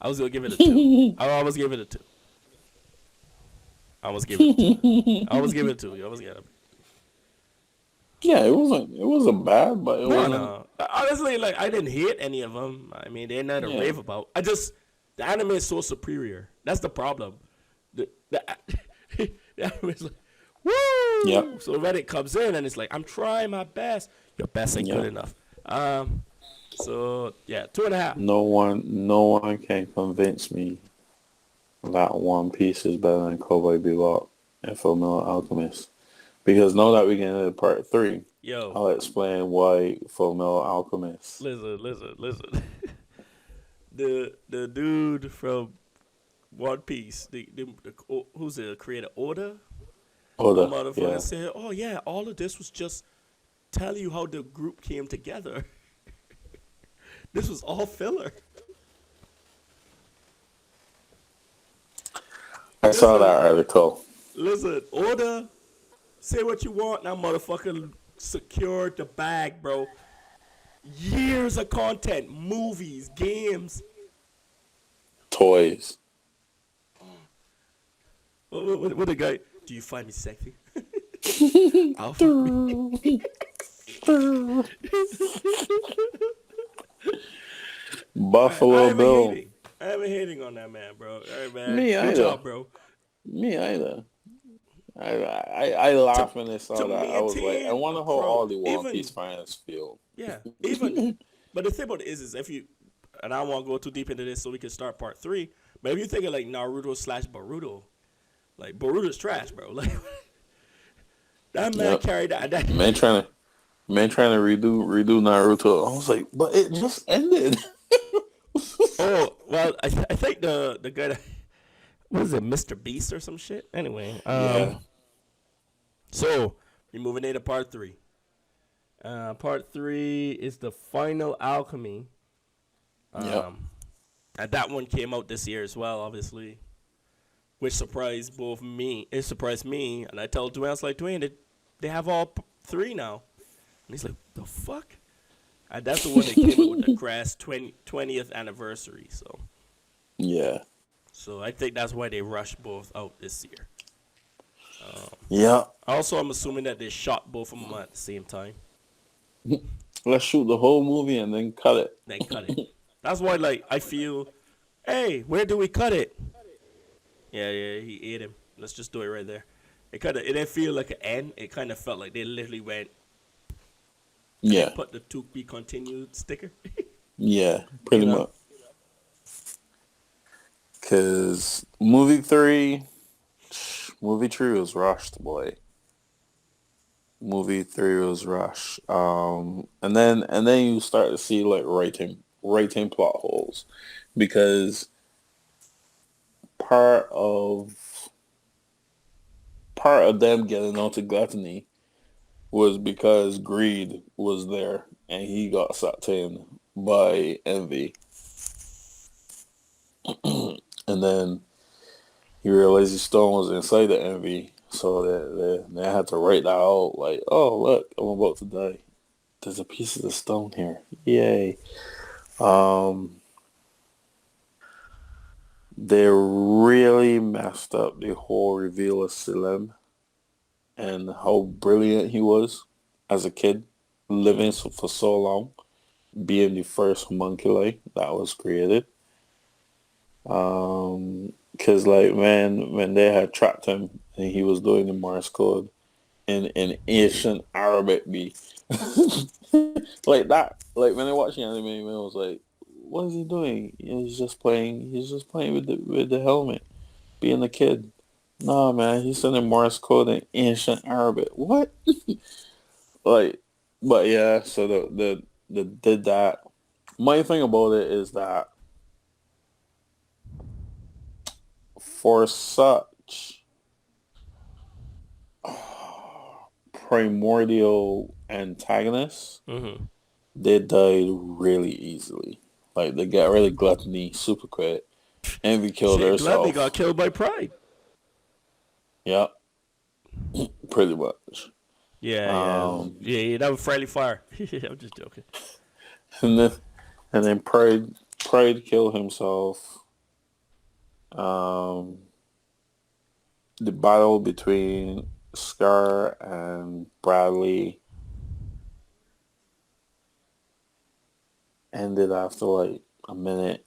I was gonna give it a 2. I almost gave it a 2. I almost gave it a 2. I almost gave it. Yeah, it wasn't bad, but it wasn't. No. Honestly, like, I didn't hate any of them. I mean, they're not to rave about. The anime is so superior. That's the problem. The anime is like, woo! Yep. So when it comes in and it's like, I'm trying my best. Your best ain't good enough. So yeah, 2.5. No one can convince me that One Piece is better than Cowboy Bebop and Fullmetal Alchemist. Because now that we get into part 3, I'll explain why Fullmetal Alchemist. Listen. The dude from One Piece, who's the creator, Oda? Oda, motherfucker said, oh yeah, all of this was just tell you how the group came together. This was all filler. I saw that article. Listen, Oda, say what you want. Now, motherfucker, secured the bag, bro. Years of content, movies, games, toys. What the guy? Do you find me sexy? I'll Buffalo Bill. I haven't hating on that man, bro. All right, man. Me Good either. job, bro. Me either. I laughed when I saw that. I was like, I wonder how all the One Piece fans feel. Yeah, but the thing about it is if you, and I don't want to go too deep into this so we can start part 3, but if you think of like Naruto/Boruto, like Boruto's trash, bro. Like that man carried that. Man trying to redo Naruto. I was like, but it just ended. Oh well, I think the guy that, what is it, Mr. Beast or some shit? Anyway, so we're moving into part 3. Part 3 is the final Alchemy. And that one came out this year as well, obviously, which surprised both me. It surprised me, and I told Dwayne, I was like, Dwayne, they have all 3 now. And he's like, the fuck? And that's the one that came out with the crash 20th anniversary. So yeah. So I think that's why they rushed both out this year. Yeah. Also, I'm assuming that they shot both of them at the same time. let's shoot the whole movie and then cut it. Then cut it. That's why, like, I feel, hey, where do we cut it? Yeah, he ate him. Let's just do it right there. It didn't feel like an end. It kind of felt like they literally went. Yeah. Put the to be continued sticker. Yeah, pretty much. Because movie three was rushed, boy. Movie three was rushed. And then you start to see like writing plot holes, because part of them getting onto gluttony was because greed was there, and he got sucked in by envy. And then he realized his stone was inside the envy, so they had to write that out, like, oh, look, I'm about to die. There's a piece of the stone here. Yay. They really messed up the whole reveal of Selim and how brilliant he was as a kid, living for so long, being the first homunculi that was created. Because like when they had trapped him and he was doing the Morse code in ancient Arabic, like that. Like when I watched the anime, I was like, "What is he doing? He's just playing with the helmet, being a kid." No, man, he's sending Morse code in ancient Arabic. What? Like, but yeah. So the did that. My thing about it is that for such primordial antagonists, they died really easily. Like, they got really gluttony super quick. Envy killed herself. Gluttony got killed by pride. Yeah, pretty much. Yeah, that was friendly fire. I'm just joking. And then pride killed himself. The battle between Scar and Bradley ended after like a minute.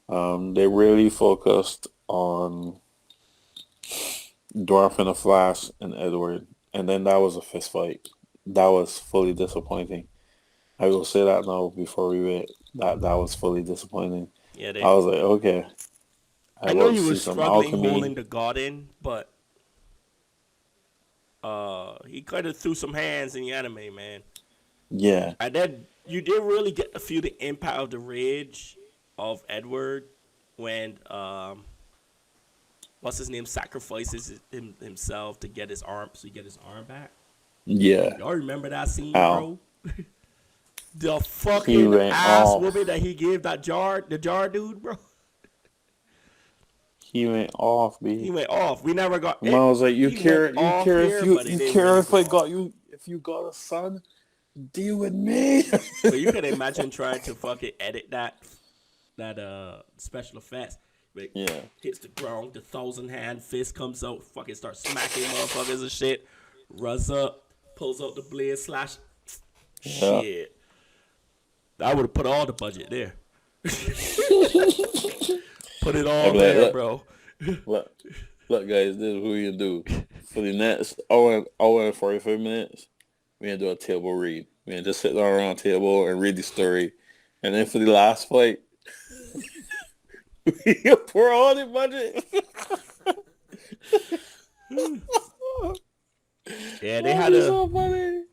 They really focused on Dwarf in a Flash and Edward, and then that was a fist fight. That was fully disappointing. I will say that now before we wait. That was fully disappointing. Yeah, I was like, okay. I know he was struggling holding the god in, but he kind of threw some hands in the anime, man. Yeah. And then you did really get to feel the impact of the rage of Edward when what's his name sacrifices himself to get his arm, so he get his arm back. Yeah. Y'all remember that scene, bro? The fucking ass whooping that he gave the jar dude, bro. He went off, B. He went off. We never got. I was like, you care if you got a son, deal with me. But you can imagine trying to fucking edit that special effects. Like, yeah. Hits the ground, the 1,000-hand fist comes out, fucking starts smacking motherfuckers and shit. Runs up, pulls out the blade, slash. Yeah. Shit. I would have put all the budget there. Put it all there, bro. Look, guys, this is what we gonna do. For the next hour and 45 minutes, we're gonna do a table read. We're gonna just sit down around a table and read the story. And then for the last fight, we gonna pour all the budget. Yeah, they had so funny.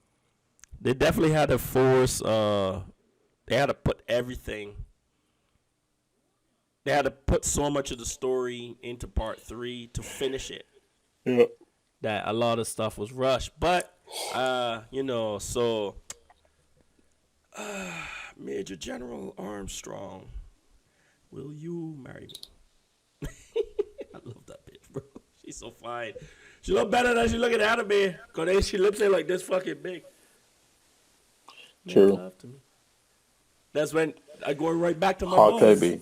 They definitely had to force. They had to put everything. They had to put so much of the story into part 3 to finish it. Yeah. That a lot of stuff was rushed, but so Major General Armstrong, will you marry me? I love that bitch, bro. She's so fine. She look better than she look at anime. Cause she lips ain't like this fucking big. True. Love to me. That's when I go right back to my hot bones. baby.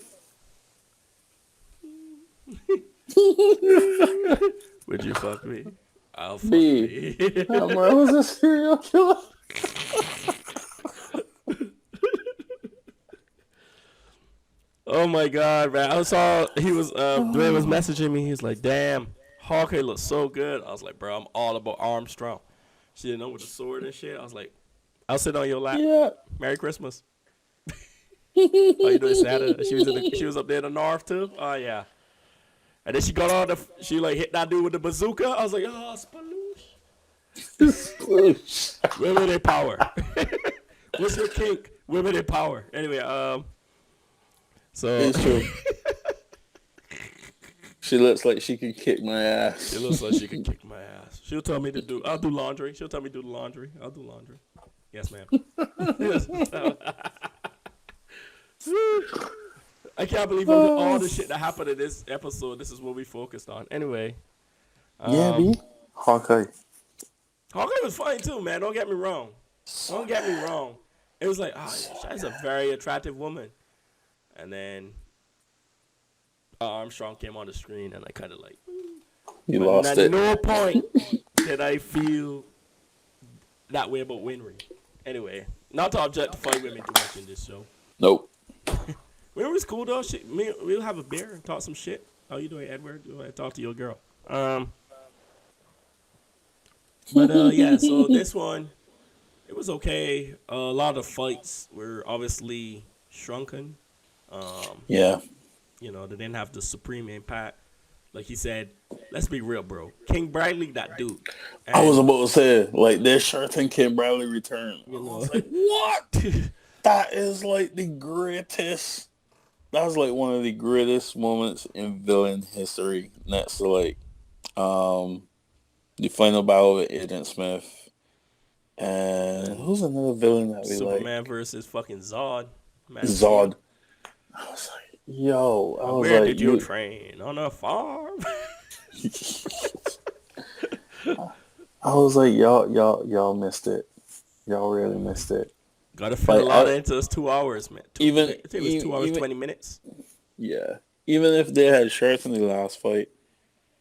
Would you fuck me? I'll fuck me. me. I was a serial killer. Oh my god, man! I saw he was Dwayne was messaging me. He's like, "Damn, Hawkeye looks so good." I was like, "Bro, I'm all about Armstrong." She didn't know with the sword and shit. I was like, "I'll sit on your lap. Yeah. Merry Christmas." Oh, you doing Santa? She was up there in the north too. Oh yeah. And then she got on she like hit that dude with the bazooka. I was like, "Oh, sploosh." Women in power. What's your kink? Women in power. Anyway, so It's true. She looks like she could kick my ass. She looks like she could kick my ass. She'll tell me to do. I'll do laundry. She'll tell me to do the laundry. I'll do laundry. Yes, ma'am. I can't believe all the shit that happened in this episode. This is what we focused on. Anyway. Yeah, B. Hawkeye. Hawkeye was fine too, man. Don't get me wrong. Don't get me wrong. It was like, she's a very attractive woman. And then Armstrong came on the screen, and I kind of like. You lost it. At no point did I feel that way about Winry. Anyway, not to objectify women too much in this show. Nope. Winry's cool though. We'll have a beer and talk some shit. How you doing, Edward? Do I talk to your girl? But yeah, so this one, it was okay. A lot of fights were obviously shrunken. Yeah. You know, they didn't have the supreme impact. Like he said, let's be real, bro. King Bradley, that dude. And, I was about to say, like, their shirt and King Bradley return. You know, I was like, what? That is like the greatest. That was like one of the greatest moments in villain history. Next to like, the final battle with Agent Smith. And who's another villain that we like? Superman versus fucking Zod. Zod. I was like, yo. Where did you train? On a farm? I was like, y'all missed it. Y'all really missed it. Gotta fit a lot into us 2 hours, man. I think it was 2 hours, 20 minutes. Yeah. Even if they had shirts in the last fight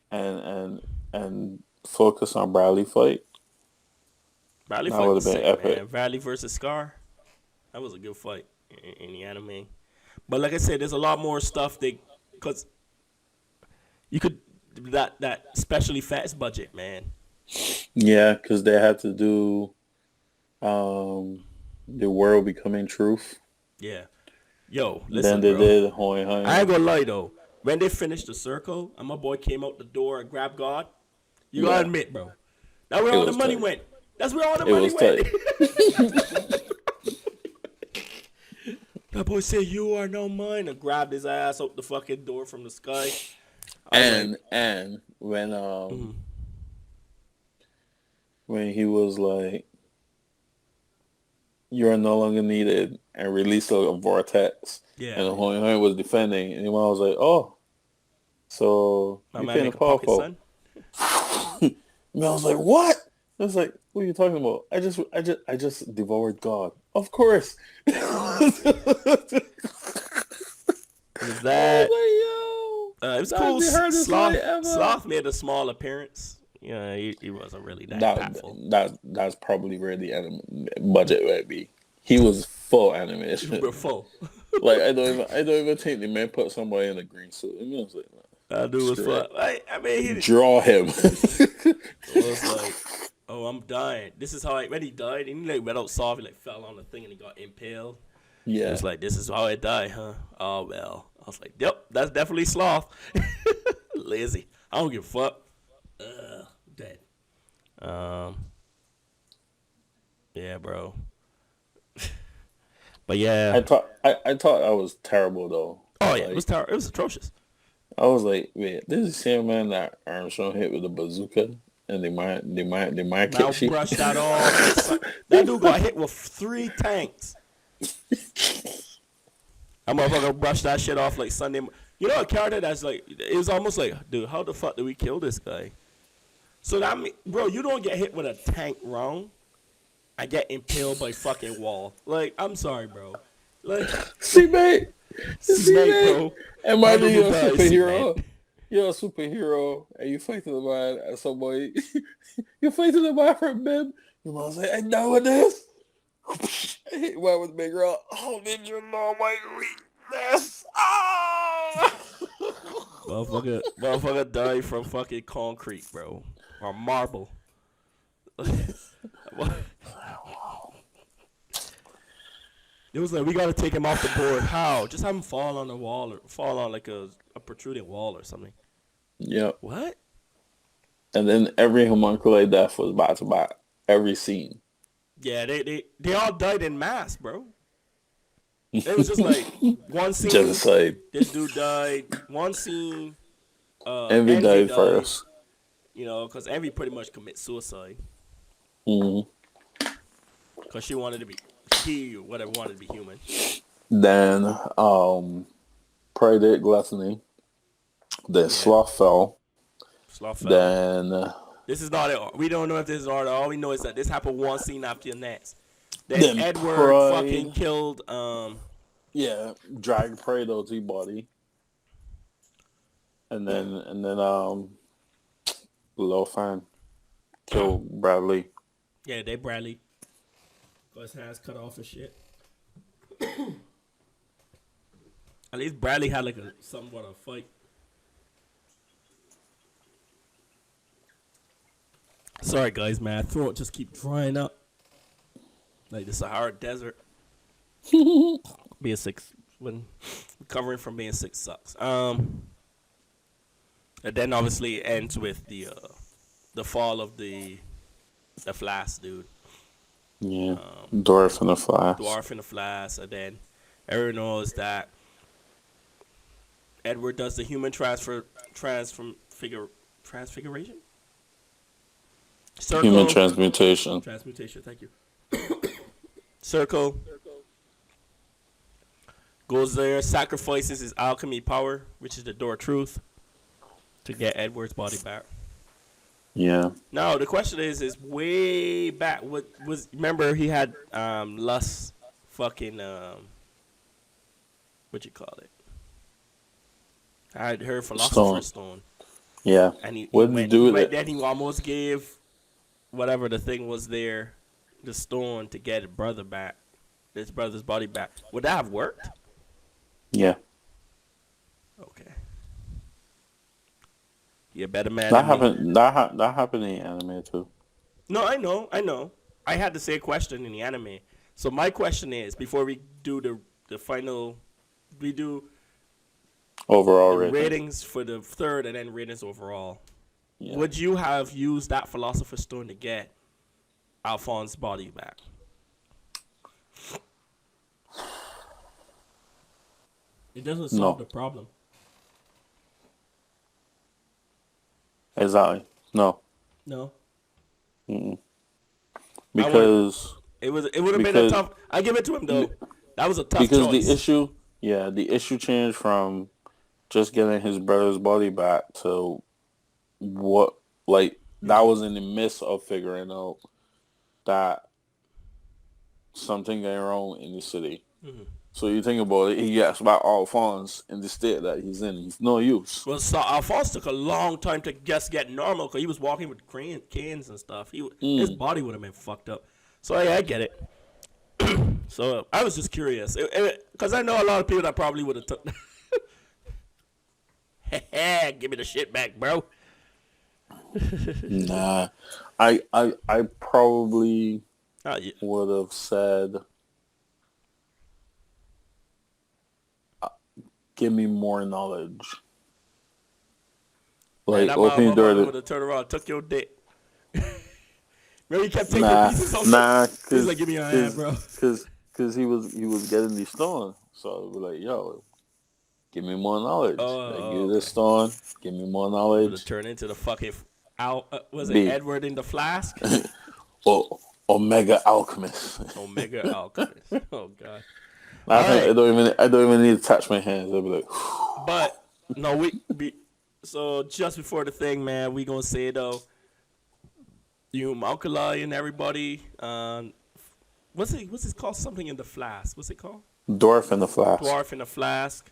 and focus on Bradley fight. Bradley fight was sick, epic. Man. Bradley versus Scar. That was a good fight in the anime. But like I said, there's a lot more stuff because you could that special effects budget, man. Yeah, because they had to do the world becoming truth. Yeah. Yo, listen, then they bro. did Hoi Hoi. I ain't gonna lie though. When they finished the circle and my boy came out the door and grabbed God, you gotta admit, bro. That's where all the money went. That's where all the money went. That boy said, "You are no mine," and grabbed his ass out the fucking door from the sky. And when when he was like, "You are no longer needed," and released a vortex, and Hoi Hoi was defending, and I was like, "Oh, so you kind of powerful." And I was like, "What?" I was like, "What are you talking about? I just devoured God. Of course." Was that? It was cool. Sloth made a small appearance. Yeah, he wasn't really that impactful. That's probably where the budget would be. He was full animation. We're full. Like I don't even think the man put somebody in a green suit. I mean, I was like, that dude was full. I mean, draw him. It was like, oh, I'm dying. This is how when he died, and he like went outside, he like fell on the thing and he got impaled. Yeah. It was like, this is how I die, huh? Oh well. I was like, yep, that's definitely Sloth. Lazy. I don't give a fuck. Dead. Yeah, bro. But yeah. I thought I was terrible though. Oh yeah, it was terrible. It was atrocious. I was like, wait, this is the same man that Armstrong hit with a bazooka, and they might catch you. Brush that off. That dude got hit with 3 tanks. That motherfucker brushed that shit off like Sunday. You know a character that's like, it was almost like, dude, how the fuck did we kill this guy? So that mean, bro, you don't get hit with a tank wrong. I get impaled by fucking wall. Like, I'm sorry, bro. Like, see, mate, bro. Imagine you're a superhero. You're a superhero, and you fight to the man at some point. You fight to the man from them. You might say, "I know what this." I hit one with the big rock. Oh, did you know my week? darkness. Ah! Motherfucker died from fucking concrete, bro. Or marble. It was like, we gotta take him off the board. How? Just have him fall on the wall or fall on like a protruding wall or something. Yep. What? And then every homunculate death was back to back. Every scene. Yeah, they all died in mass, bro. It was just like one scene. Genocide. This dude died. One scene. Envy died first. You know, because Envy pretty much commits suicide. Mm-hmm. Because she wanted to be, wanted to be human. Then, Prey did Gluttony. Then Sloth fell. Then... this is not it. We don't know if this is order. All we know is that this happened one scene after the next. Then Edward fucking killed... yeah, dragged Prey to his body. And then Lil Fan killed Bradley. Yeah, they Bradley. Got his hands cut off and shit. At least Bradley had like a somewhat of a fight. Sorry guys, man. Throat just keep drying up. Like the Sahara Desert. Being sick when recovering from being sick sucks. And then obviously it ends with the fall of the Flask dude. Yeah. Dwarf in the Flask. And then everyone knows that Edward does the human transfiguration? Circle. Human transmutation. Transmutation, thank you. Circle. Goes there, sacrifices his alchemy power, which is the door of truth, to get Edward's body back. Yeah. Now the question is way back. What was? Remember he had lust, fucking what you call it? I had heard Philosopher's Stone. Yeah. And he what did he do with it? Then he almost gave whatever the thing was there, the stone, to get his brother back, his brother's body back. Would that have worked? Yeah. Okay. You a better man. That happened. That happened in anime too. No, I know. I had the same question in the anime. So my question is, before we do the final, we do overall ratings for the third and then ratings overall. Yeah. Would you have used that Philosopher's Stone to get Alphonse's body back? It doesn't solve the problem. Exactly. No. Mm-mm. Because it would have been a tough. I give it to him though. That was a tough because choice. the issue changed from just getting his brother's body back to what, like, that was in the midst of figuring out that something going wrong in the city. Mm-hmm. So you think about it, he gets back Alphonse in the state that he's in. He's no use. Well, so Alphonse took a long time to just get normal because he was walking with canes and stuff. His body would have been fucked up. So yeah, I get it. So I was just curious because I know a lot of people that probably would have took. Give me the shit back, bro. Nah, I probably would have said, give me more knowledge. Like, open the door. Would have turned around, took your dick. Remember, he kept taking pieces off. Cause, he's like, give me your hand, bro. Because he was getting these stones. So I was like, yo, give me more knowledge. Give me this stone. Give me more knowledge. Would have turned into the fucking was it Edward in the Flask? Omega Alchemist. Omega Alchemist. Oh god. I don't even need to touch my hands. I'll be like, but no, so just before the thing, man, we gonna say though, you Homunculi and everybody, what's it called? Something in the Flask. What's it called? Dwarf in the Flask. Dwarf in the Flask.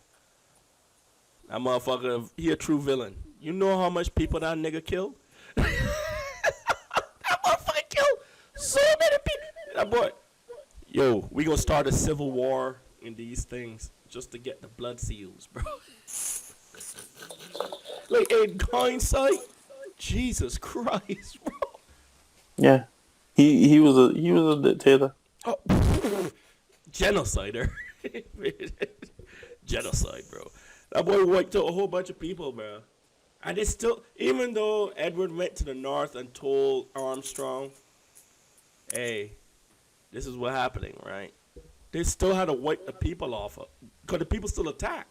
That motherfucker, he a true villain. You know how much people that nigga killed? That motherfucker killed so many people. That boy. Yo, we gonna start a civil war in these things just to get the blood seals, bro. Like in hindsight, Jesus Christ, bro. Yeah, he was a dictator. Oh, genocider. Genocide, bro. That boy wiped out a whole bunch of people, bro. And it's still, even though Edward went to the north and told Armstrong, hey, this is what's happening, right? They still had to wipe the people off because the people still attacked.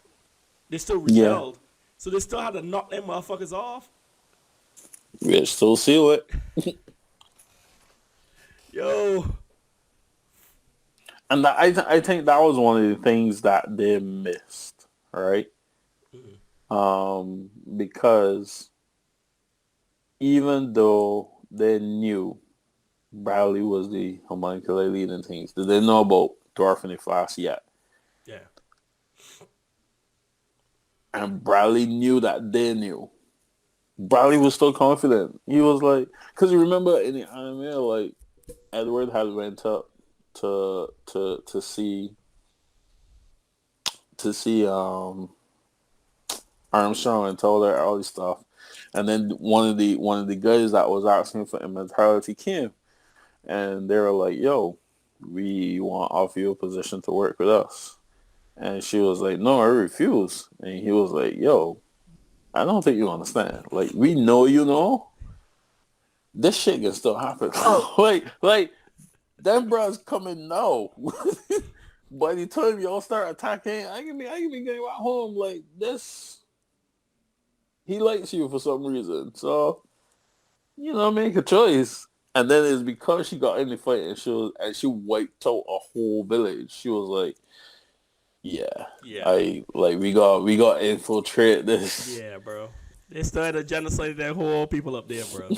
They still rebelled. So they still had to knock them motherfuckers off. We still seal it. Yo. And I think that was one of the things that they missed, right? Because even though they knew Bradley was the homuncular leading things, they didn't know about Dwarfany Flask yet. Yeah. And Bradley knew that they knew. Bradley was still confident. He was like, because you remember in the anime, like Edward had went up to see Armstrong and told her all this stuff, and then one of the guys that was asking for immortality came, and they were like, "Yo, we want to offer you a position to work with us," and she was like, "No, I refuse," and he was like, "Yo, I don't think you understand. Like, we know you know, this shit can still happen. like them bros coming now." By the time y'all start attacking, I can be getting at home like this. He likes you for some reason, so make a choice. And then it's because she got in the fight and she wiped out a whole village. She was like, "Yeah, we got to infiltrate this." Yeah, bro. They still had to genocide that whole people up there, bro.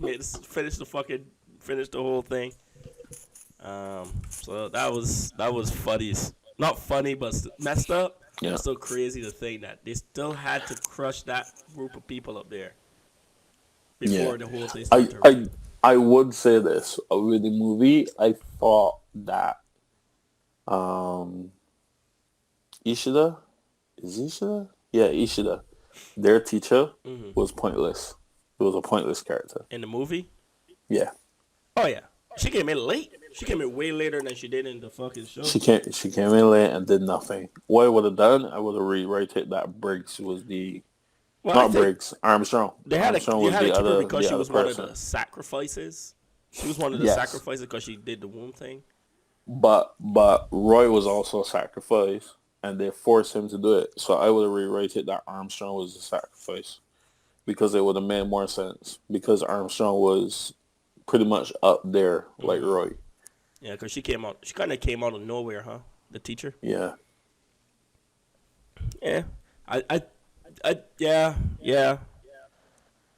Finish the whole thing. So that was funny. Not funny, but messed up. Yeah. It's so crazy to think that they still had to crush that group of people up there before the whole thing started. I would say this with the movie. I thought that Ishida, yeah, Ishida, their teacher was pointless. It was a pointless character In the movie? Yeah. Oh yeah, she came in late. She came in way later than she did in the fucking show. She came in late and did nothing. What I would have done, I would have rewritten that Briggs was the Briggs, Armstrong. They had Armstrong to was keep her the because she was person. one of the sacrifices. She was one of the sacrifices because she did the womb thing. But Roy was also sacrificed, and they forced him to do it. So I would have rewritten that Armstrong was the sacrifice because it would have made more sense because Armstrong was pretty much up there like Roy. Yeah, because she kind of came out of nowhere, huh? The teacher. Yeah. Yeah. Yeah.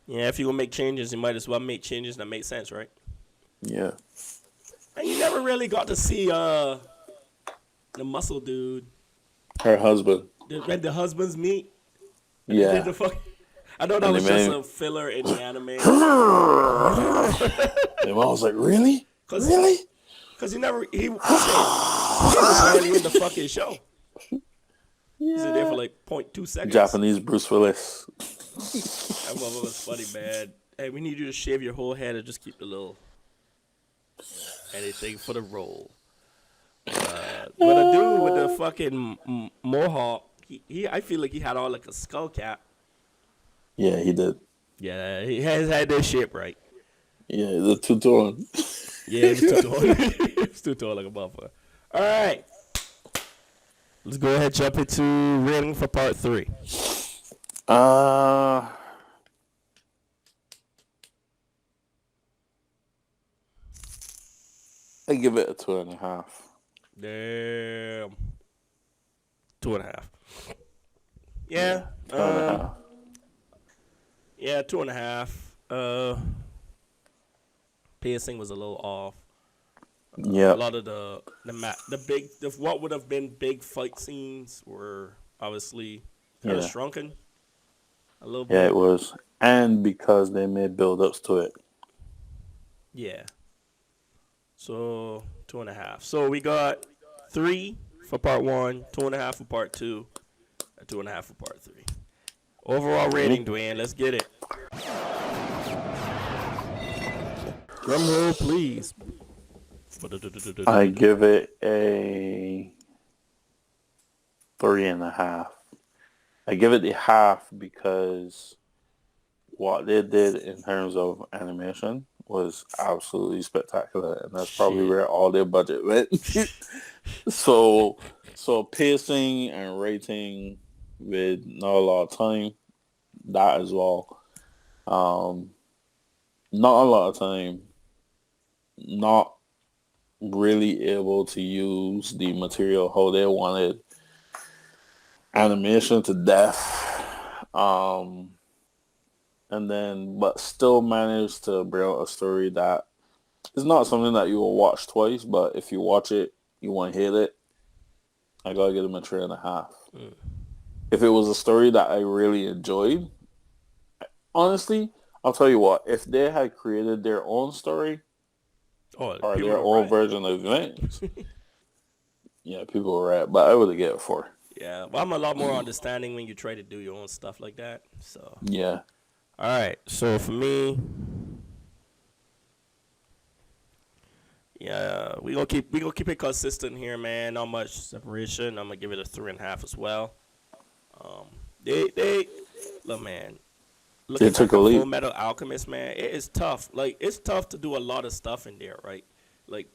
If you're gonna make changes, you might as well make changes that make sense, right? Yeah. And you never really got to see the muscle dude. Her husband. When the husbands meet. Yeah. I know that was just a filler in the anime. And I was like, really? Really? Because he was barely in the fucking show. Yeah. He's there for like 0.2 seconds. Japanese Bruce Willis. That motherfucker was funny, man. Hey, we need you to shave your whole head and just keep the little anything for the role. But the dude with the fucking mohawk, I feel like he had on like a skull cap. Yeah, he did. Yeah, he has had that shit right. Yeah, the two-tone. Yeah, he's too tall. He's too tall like a motherfucker. All right. Let's go ahead and jump into rating for part 3. I give it a 2.5. Damn. 2.5. Yeah. 2.5. Yeah, 2.5. Pacing was a little off. Yeah. A lot of the what would have been big fight scenes were obviously kind of shrunken. A little bit. Yeah, it was. And because they made build-ups to it. Yeah. So 2.5. So we got 3 for part 1, 2.5 for part 2, and 2.5 for part 3. Overall rating, Dwayne. Let's get it. Drum roll, please. I give it a 3.5. I give it the half because what they did in terms of animation was absolutely spectacular, and that's probably where all their budget went. so pacing and rating with not a lot of time, that as well. Not a lot of time, not really able to use the material how they wanted, animation to death, and then but still managed to bring out a story that is not something that you will watch twice, but if you watch it, you won't hate it. I gotta give them a 3.5. If it was a story that I really enjoyed, honestly, I'll tell you what, if they had created their own story or their own version of events, yeah, people were right, but I would have given it 4. Yeah, well, I'm a lot more understanding when you try to do your own stuff like that. So yeah. All right, so for me, yeah, we gonna keep it consistent here, man. Not much separation. I'm gonna give it a 3.5 as well. They look, man. Looking They took back a at leap. Fullmetal Alchemist, man, it is tough. Like, it's tough to do a lot of stuff in there, right? Like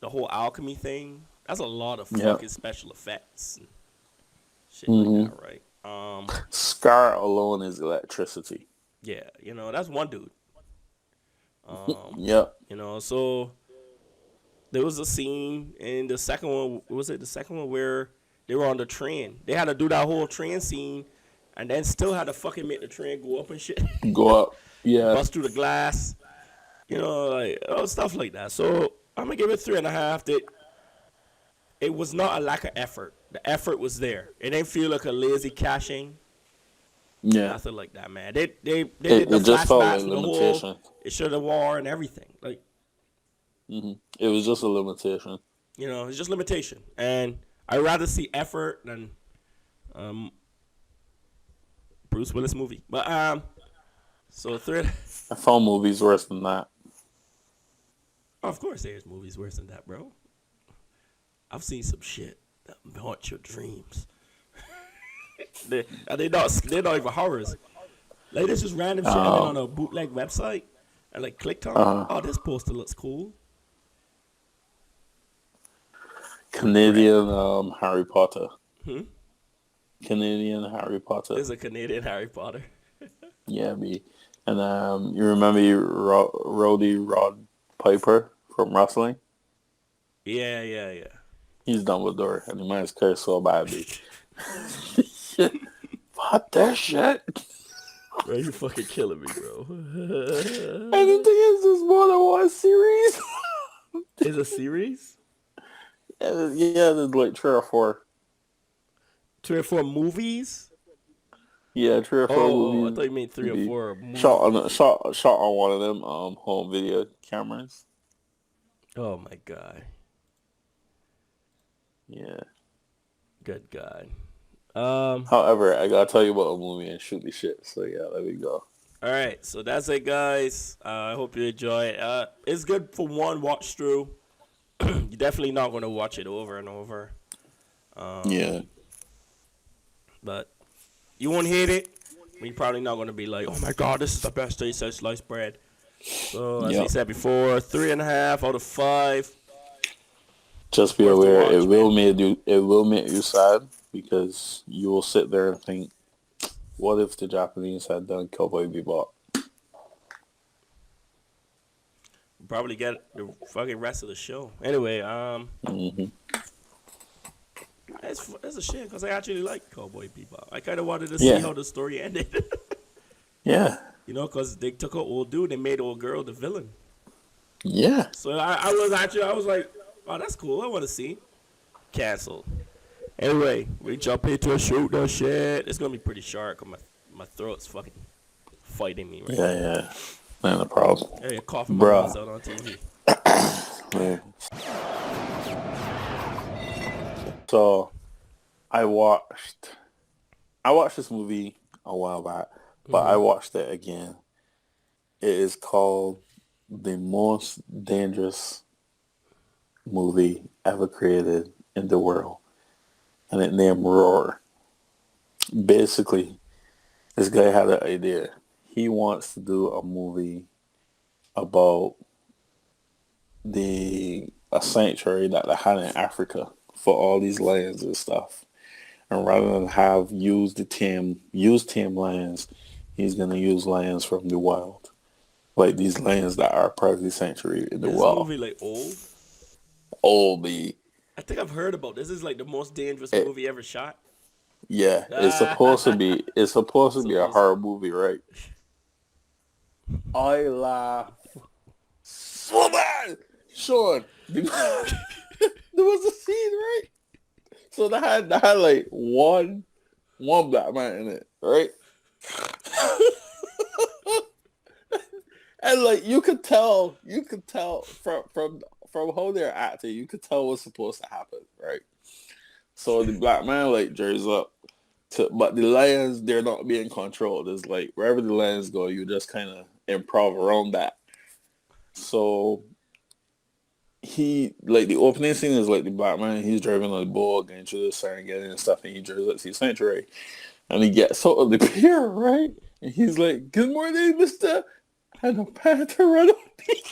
the whole alchemy thing. That's a lot of fucking special effects and shit like that, right? Scar alone is electricity. Yeah, that's one dude. So there was a scene in the second one. Was it the second one where they were on the train? They had to do that whole train scene, and then still had to fucking make the train go up and shit. Go up, yeah. Bust through the glass, like stuff like that. So I'm gonna give it 3.5. That it was not a lack of effort. The effort was there. It didn't feel like a lazy caching. Yeah, nothing like that, man. They did the just felt like flashbacks, the limitation. whole it showed the war and everything. Like, it was just a limitation. It's just limitation, and I'd rather see effort than Bruce Willis movie. But so third, I found movies worse than that. of course, there's movies worse than that, bro. I've seen some shit that haunt your dreams. they're not even horrors. Like, this is random shit I went on a bootleg website and like clicked on. Oh, this poster looks cool. Canadian Harry Potter. Canadian Harry Potter. There's a Canadian Harry Potter. Yeah, me. And you remember Rod Piper from wrestling? Yeah. He's Dumbledore, and he might curse so badly. What that shit? Bro, you fucking killing me, bro. And the thing is, there's more than one series. Is a series? Yeah, there's like 3 or 4. 3 or 4 movies? Yeah, 3 or 4 movies. I thought you meant 3 or 4 movies. Shot on one of them home video cameras. Oh my god. Yeah. Good God. However, I gotta tell you about a movie and shoot the shit. So yeah, let me go. All right, so that's it, guys. I hope you enjoy it. It's good for one watch through. You're definitely not gonna watch it over and over. Yeah. But you won't hate it. You're probably not gonna be like, "Oh my God, this is the best taste of sliced bread." So as I said before, 3.5 out of 5. Just be aware, it will make you sad, because you will sit there and think, what if the Japanese had done Cowboy Bebop? Probably get the fucking rest of the show. Anyway, it's a shame because I actually like Cowboy Bebop. I kind of wanted to see how the story ended. Yeah. Because they took an old dude and made old girl the villain. Yeah. So I was like, oh, that's cool. I want to see. Canceled. Anyway, we jump into a shoot no shit. It's gonna be pretty sharp. Cause my throat's fucking fighting me right now. Yeah. Not a problem. Hey, coughing my lungs out on TV. So I watched this movie a while back, but I watched it again. It is called the most dangerous movie ever created in the world, and it named Roar. Basically, this guy had an idea. He wants to do a movie about a sanctuary that they had in Africa for all these lions and stuff. And rather than have use tame lions, he's gonna use lions from the wild, like these lions that are part of the sanctuary in the Is this wild. movie like old? Oldie. I think I've heard about this. This is like the most dangerous movie ever shot. Yeah, it's supposed to be. It's supposed to be a horror movie, right? I laugh so bad, Shawn. There was a scene, right? So they had like one black man in it, right? And like you could tell from how they're acting, you could tell what's supposed to happen, right? So the black man like dresses up, but the lions, they're not being controlled. It's like wherever the lions go, you just kind of improv around that. So he, like, the opening scene is like the black man, he's driving on the bull, going through the Serengeti and stuff, and he drives up to the sanctuary. And he gets out of the pier, right? And he's like, "Good morning, mister." And a panther run up me.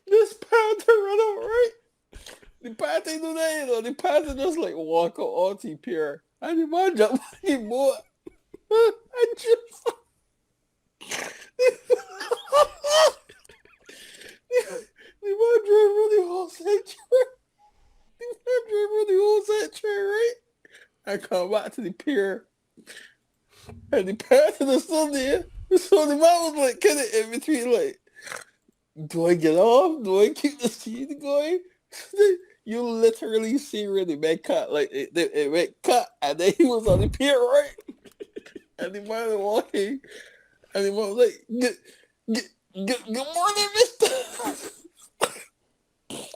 This panther run up, right? The panther do that, you know. The panther just like walk out onto the pier. And the man jump on the boat. And just... the man drove through the whole sanctuary. Right? I come back to the pier. And the panther is still there. So the man was like kind of in between, like, do I get off? Do I keep the scene going? You literally see where the man cut, like it went cut, and then he was on the pier, right? And the man was walking, and the man was like, good morning, mister.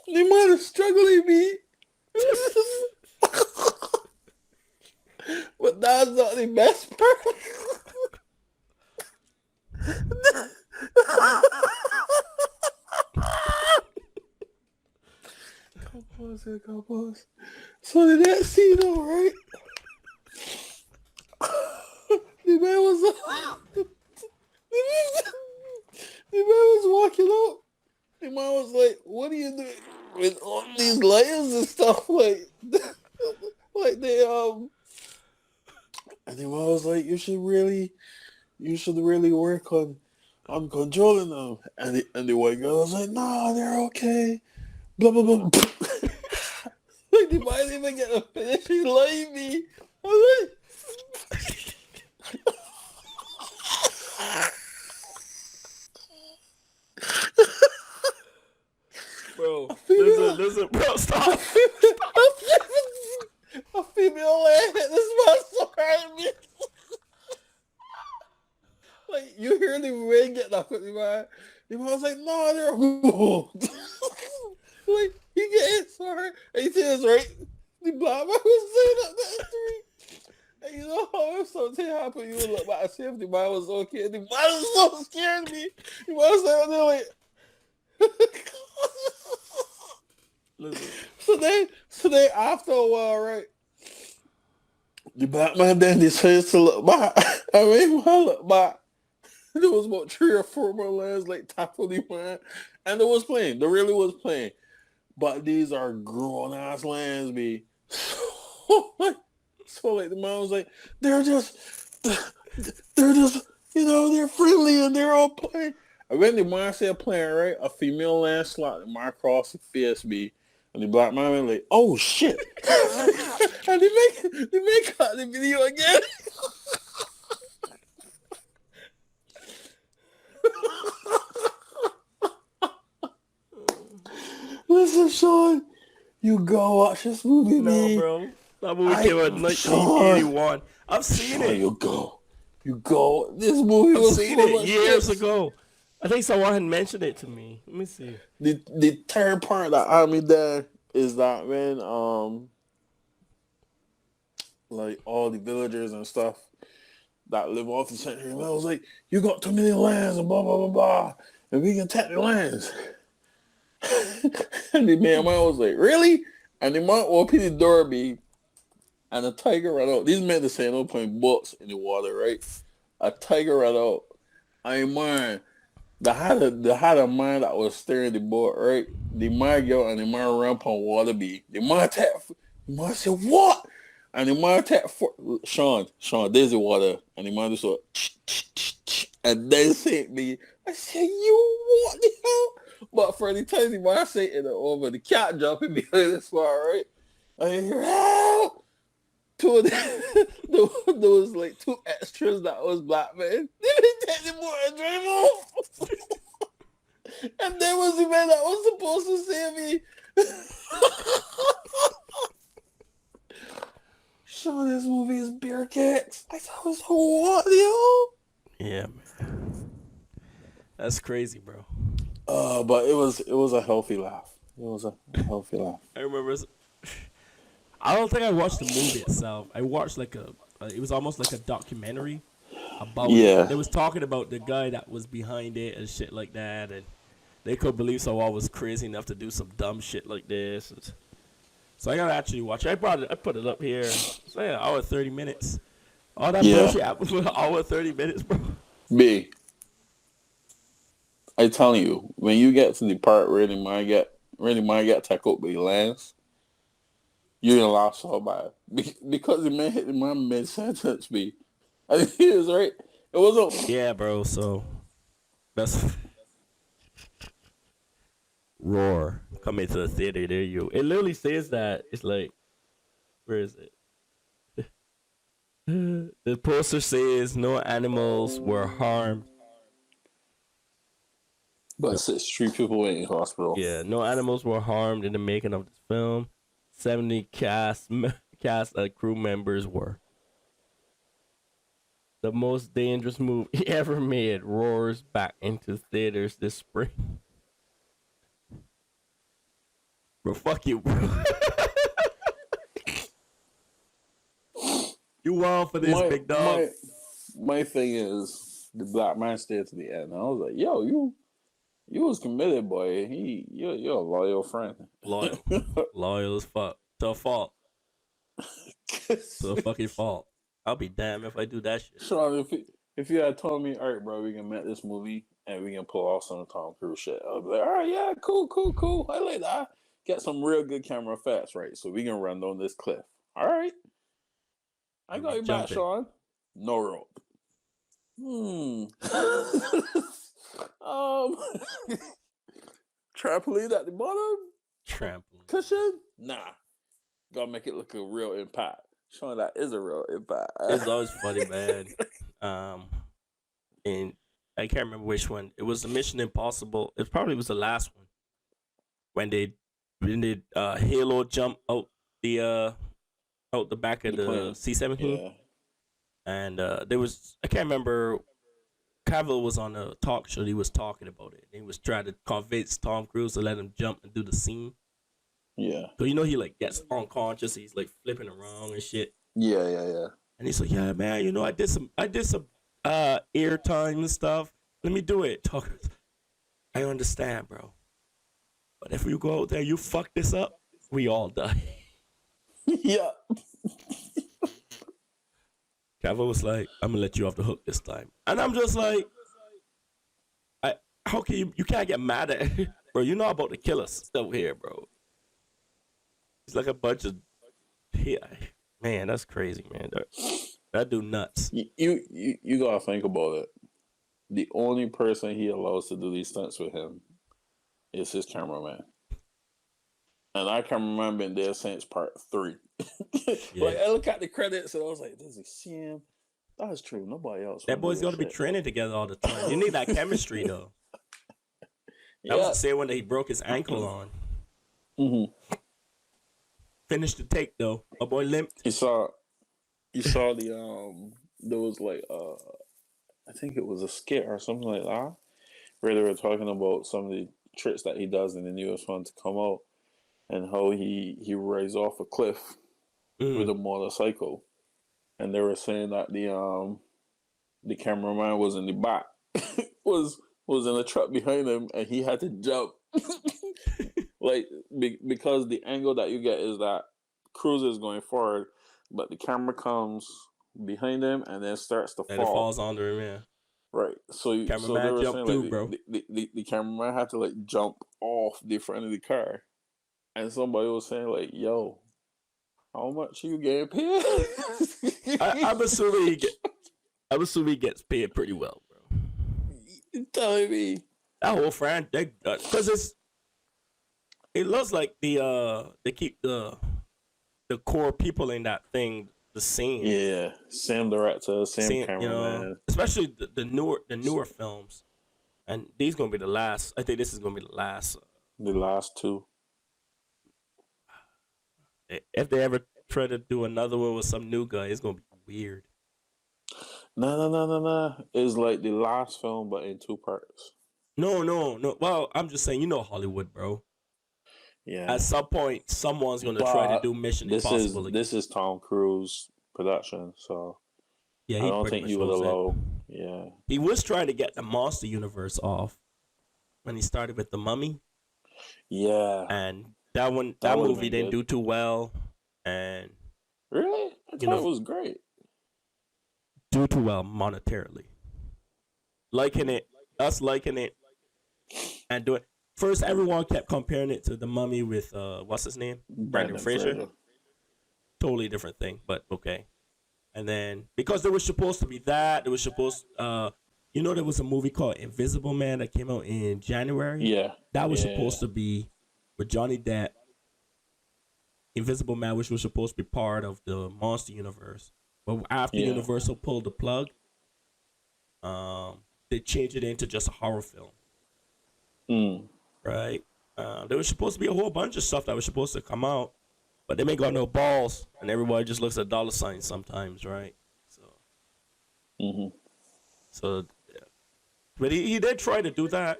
The man is struggling me. But that's not the best part. Go pause. So the next scene, all right? The man was walking up. The man was like, "What are you doing with all these lions and stuff?" Like they And the man was like, "You should really work on controlling them." And the white girl was like, "No, they're okay." Blah blah blah. Like the man didn't even get a finish. He lied me. I'm like, bro, listen, bro, stop. A female land hit this man so hard at me. Like, you hear the wind getting up with the man. The man was like, "No, they're like, he getting so hard. And he says, right, the black man was saying that to me. And you know how if something happened, you would look back and see if the man was okay. And the man was so scared of me. The man was there like... So then after a while, right, the black man then decides to look back. I mean, when I look back, there was about 3 or 4 more lions like tackling the man. And they really was playing. But these are grown-ass lions, B. So like the man was like, they're just, you know, they're friendly and they're all playing. And when the man said playing, right, a female lion slapped the man across the face, B. And the black man went like, "Oh shit!" And they make cut the video again. Listen, Shawn, you go watch this movie, man. No, bro, that movie came out in 1981. I've seen it. You go. This movie was seen it years ago. I think someone had mentioned it to me. Let me see. The third part that I mean there is that when like all the villagers and stuff that live off the century, and I was like, you got too many lands and blah blah blah blah, and we can take the lands. And the man was like, really? And the man opened the door, be, and a tiger ran out. These men are saying no putting books in the water, right? A tiger ran out. I mean, man, the had a man that was steering the boat, right? The man go and the man ran upon water, be. The man said, what? And the man attacked Shawn, there's the water. And the man just went, and then said me. I said, you what the hell? But for the time the man said it over, the cat jumping behind the spot, right? I hear, help! Two of them, there was like two extras that was black, man. They didn't take the boy and drive off. And there was the man that was supposed to save me. Shawn, this movie is beer kicks. I thought it was what, yo? Yeah, man. That's crazy, bro. But it was a healthy laugh. It was a healthy laugh. I remember. I don't think I watched the movie itself. I watched like it was almost like a documentary about it. They was talking about the guy that was behind it and shit like that, and they couldn't believe someone was crazy enough to do some dumb shit like this. So I gotta actually watch it. I put it up here. It's like an hour 30 minutes. All that bullshit happened for an hour 30 minutes, bro. B. I telling you, when you get to the part where the mind get tackled by Lance, you're gonna laugh so bad because the man hit the man mid sentence. B. I think he was right. It wasn't. Yeah, bro. So that's Roar coming to the theater. There you. It literally says that. It's like, where is it? The poster says no animals were harmed. But 3 people in the hospital. Yeah, no animals were harmed in the making of this film. 70 cast crew members were. The most dangerous movie ever made roars back into theaters this spring. Bro, fuck you, bro. You wild for this, big dog. My thing is, the black man stayed to the end. I was like, yo, you was committed, boy. You're a loyal friend. Loyal as fuck. To a fault. To a fucking fault. I'll be damned if I do that shit. Shawn, if you had told me, all right, bro, we can make this movie and we can pull off some Tom Cruise shit, I'd be like, all right, yeah, cool. I like that. Get some real good camera effects, right? So we can run down this cliff. All right. I got you back, Shawn. No rope. Trampoline at the bottom? Trampoline. Cushion? Nah. Gotta make it look a real impact. Shawn, that is a real impact. It's always funny, man. And I can't remember which one. It was the Mission Impossible. It probably was the last one. When they Halo jump out the back of the C-17. Yeah. And there was, I can't remember, Cavill was on a talk show. He was talking about it. He was trying to convince Tom Cruise to let him jump and do the scene. Yeah. So you know he like gets unconscious. He's like flipping around and shit. Yeah. And he's like, yeah, man, you know, I did some air time and stuff. Let me do it. I understand, bro. But if you go out there, you fuck this up, we all die. Yeah. Cavill was like, I'm gonna let you off the hook this time. And I'm just like, how can you can't get mad at it. Bro, you're not about to kill us over here, bro. It's like a bunch of man, that's crazy, man. That dude nuts. You gotta think about it. The only person he allows to do these stunts with him is his cameraman. And I can remember in Dead Saints Part 3. Yeah. Like, I look at the credits and I was like, does he see him? That is true. Nobody else. That boy's got to be training together all the time. You need that chemistry, though. That was the same one that he broke his ankle on. Mm-hmm. Finished the take, though. My boy limped. You saw the, there was like, I think it was a skit or something like that, where they were talking about some of the tricks that he does in the newest one to come out, and how he rides off a cliff with a motorcycle, and they were saying that the cameraman was in the back, was in a truck behind him, and he had to jump, like because the angle that you get is that Cruz is going forward, but the camera comes behind him and then starts to And it fall. falls under him, yeah. Right. So they Cameraman were jump saying through, like bro. the cameraman had to like jump off the front of the car, and somebody was saying like, "Yo, how much you getting paid?" I'm assuming he gets paid pretty well, bro. You telling me That whole franchise, because it looks like they keep the core people in that thing the same. Yeah, same director, same cameraman. Especially the newer films, and these gonna be the last. I think this is gonna be the last. The last two. If they ever try to do another one with some new guy, it's gonna be weird. No. It's like the last film, but in two parts. No. Well, I'm just saying, Hollywood, bro. Yeah. At some point, someone's gonna try to do Mission Impossible again. This is Tom Cruise production, so yeah, I don't think he would allow. Yeah. He was trying to get the Monster Universe off when he started with The Mummy. Yeah. And that movie didn't do too well. And really, I thought it was great. Do too well monetarily. Liking it, and doing. First, everyone kept comparing it to The Mummy with what's his name, Brendan Fraser. Totally different thing, but okay. And then because there was supposed to be that, there was supposed, there was a movie called Invisible Man that came out in January. Yeah, that was supposed to be with Johnny Depp. Invisible Man, which was supposed to be part of the Monster Universe, but after Universal pulled the plug, they changed it into just a horror film. Right? There was supposed to be a whole bunch of stuff that was supposed to come out, but they ain't got no balls, and everybody just looks at dollar signs sometimes, right? So, yeah. But he did try to do that.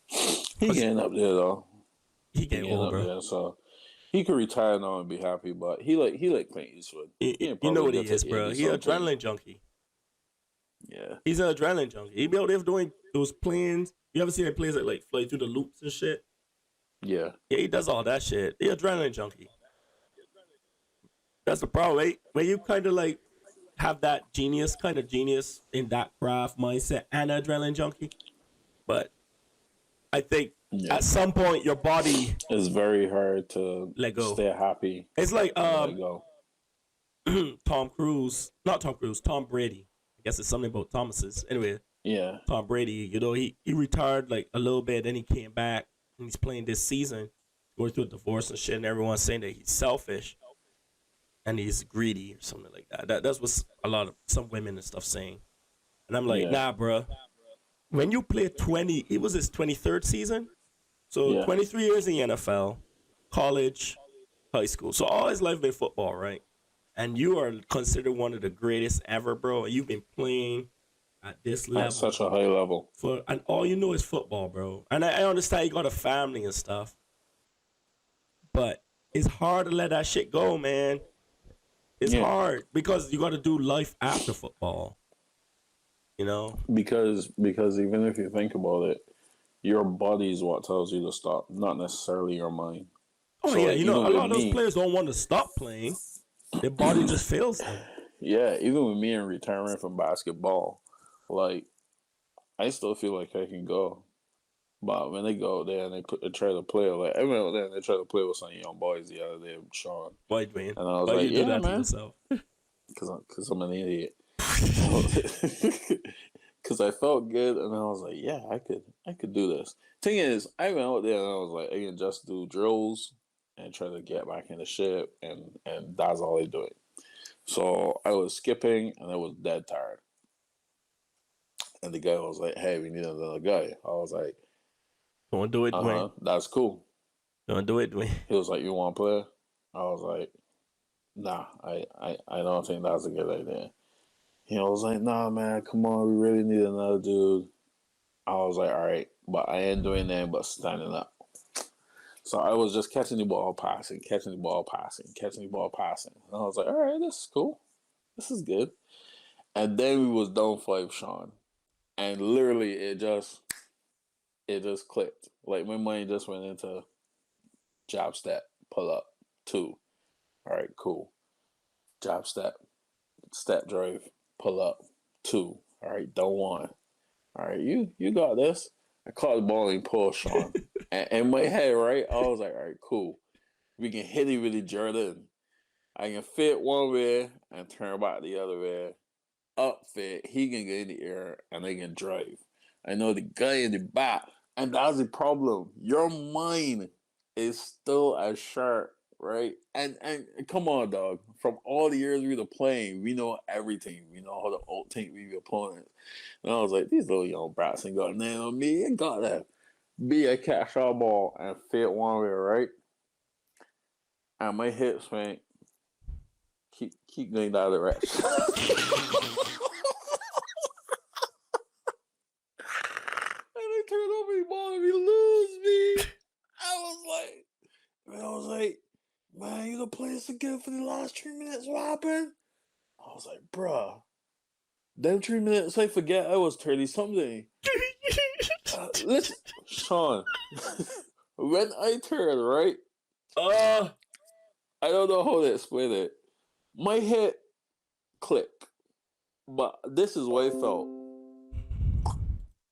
He getting up there though. He getting old, bro. There, so he could retire now and be happy. But he like Clint Eastwood. You know what he is, bro. He an adrenaline junkie. Yeah, he's an adrenaline junkie. He be out there doing those planes. You ever see that planes that like fly through the loops and shit? Yeah, he does all that shit. He adrenaline junkie. That's the problem, right? When you kind of like have that genius in that craft mindset and adrenaline junkie. But I think at some point your body is very hard to let go. Stay happy. It's like let go. Tom Brady. I guess it's something about Thomas's. Anyway, yeah. Tom Brady, he retired like a little bit, then he came back and he's playing this season, going through a divorce and shit, and everyone's saying that he's selfish and he's greedy or something like that. That's what some women and stuff saying. And I'm like, nah, bro. When you play it was his 23rd season. So 23 years in the NFL, college, high school. So all his life been football, right? And you are considered one of the greatest ever, bro. You've been playing at this level. At such a high level. And all you know is football, bro. And I understand you got a family and stuff. But it's hard to let that shit go, man. It's hard because you got to do life after football. Because even if you think about it, your body is what tells you to stop, not necessarily your mind. Oh, so, yeah. A lot of those players don't want to stop playing. Their body just fails them. Yeah, even with me in retirement from basketball, like, I still feel like I can go. But when they go there and they try to play, like, I went there and they try to play with some young boys the other day, Shawn. Why, Dwayne? And I was like, you do that to yourself? Because I'm an idiot. Because I felt good, and I was like, yeah, I could do this. Thing is, I went out there and I was like, I can just do drills and try to get back in the ship, and that's all I do it. So I was skipping, and I was dead tired. And the guy was like, hey, we need another guy. I was like, don't do it, Dwayne. That's cool. Don't do it, Dwayne. He was like, you want to play? I was like, nah, I don't think that's a good idea. I was like, nah, man, come on, we really need another dude. I was like, all right, but I ain't doing that but standing up. So I was just catching the ball, passing, catching the ball, passing, catching the ball, passing. And I was like, all right, this is cool. This is good. And then we was down 5 Shawn. And literally it just clicked. Like my mind just went into jab step, pull up, 2. All right, cool. Jab step drive, pull up, 2. All right, don't 1. All right, you got this. I caught the ball and pull Shawn. And in my head, right, I was like, all right, cool. We can hit it with the Jordan. I can fit one way and turn back the other way. Up fit, he can get in the air and I can drive. I know the guy in the back, and that's the problem. Your mind is still as sharp, right? And come on, dog. From all the years we were playing, we know everything. We know how to out-think we opponents. And I was like, these little young brats ain't got nothing on me. It got that. Be a catch all ball and fit one way, right? And my hips went keep going that direction. And I turn over the ball and he lose me. I was like, man, you gonna play this again for the last 3 minutes? What happened? I was like, bruh, them 3 minutes, I forget I was 30 something. Listen, Shawn, when I turned, right? I don't know how to explain it. My head clicked, but this is what I felt.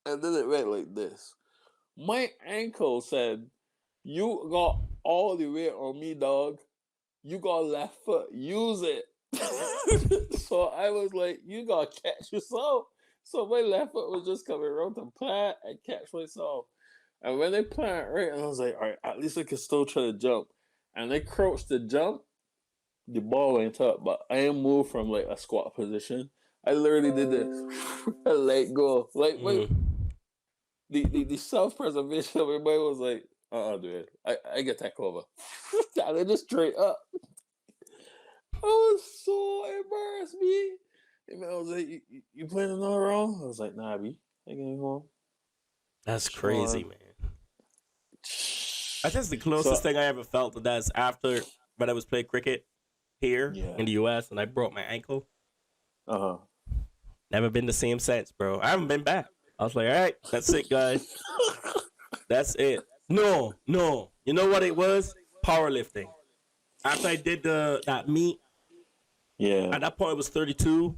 And then it went like this. My ankle said, you got all the weight on me, dog. You got left foot. Use it. So I was like, you gotta catch yourself. So my left foot was just coming around to plant and catch myself. And when they plant, right, and I was like, all right, at least I can still try to jump. And they crouched to jump, the ball went up, but I ain't moved from like a squat position. I literally did this. I let go. Like, wait. The self preservation of everybody was like, dude, I get that over. And they just straight up. I was so embarrassed, me. And I was like, you playing another round? I was like, nah, B. I can go home. That's crazy, man. That's just the So, closest thing I ever felt to that's after when I was playing cricket here yeah. in the US and I broke my ankle. Uh-huh. Never been the same since, bro. I haven't been back. I was like, all right, that's it, guys. That's it. No. You know what it was? Powerlifting. After I did that meet, Yeah. at that point it was 32.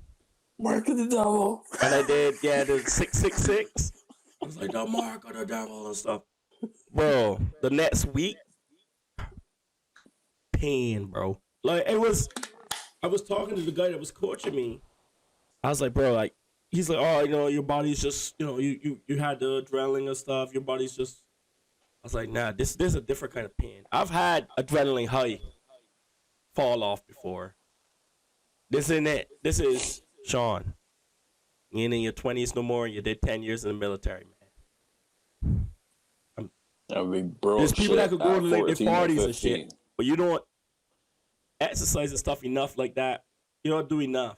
Mark of the devil. And I did, the 666. I was like, the mark of the devil and stuff. Bro, the next week, pain, bro. Like, I was talking to the guy that was coaching me. I was like, bro, like, he's like, oh, your body's just, you had the adrenaline and stuff. Your body's just. I was like, nah, this is a different kind of pain. I've had adrenaline high fall off before. This isn't it. This is Shawn. You ain't in your 20s no more. You did 10 years in the military, man. There's people that could go to like their parties and shit, but you don't exercise and stuff enough like that. You don't do enough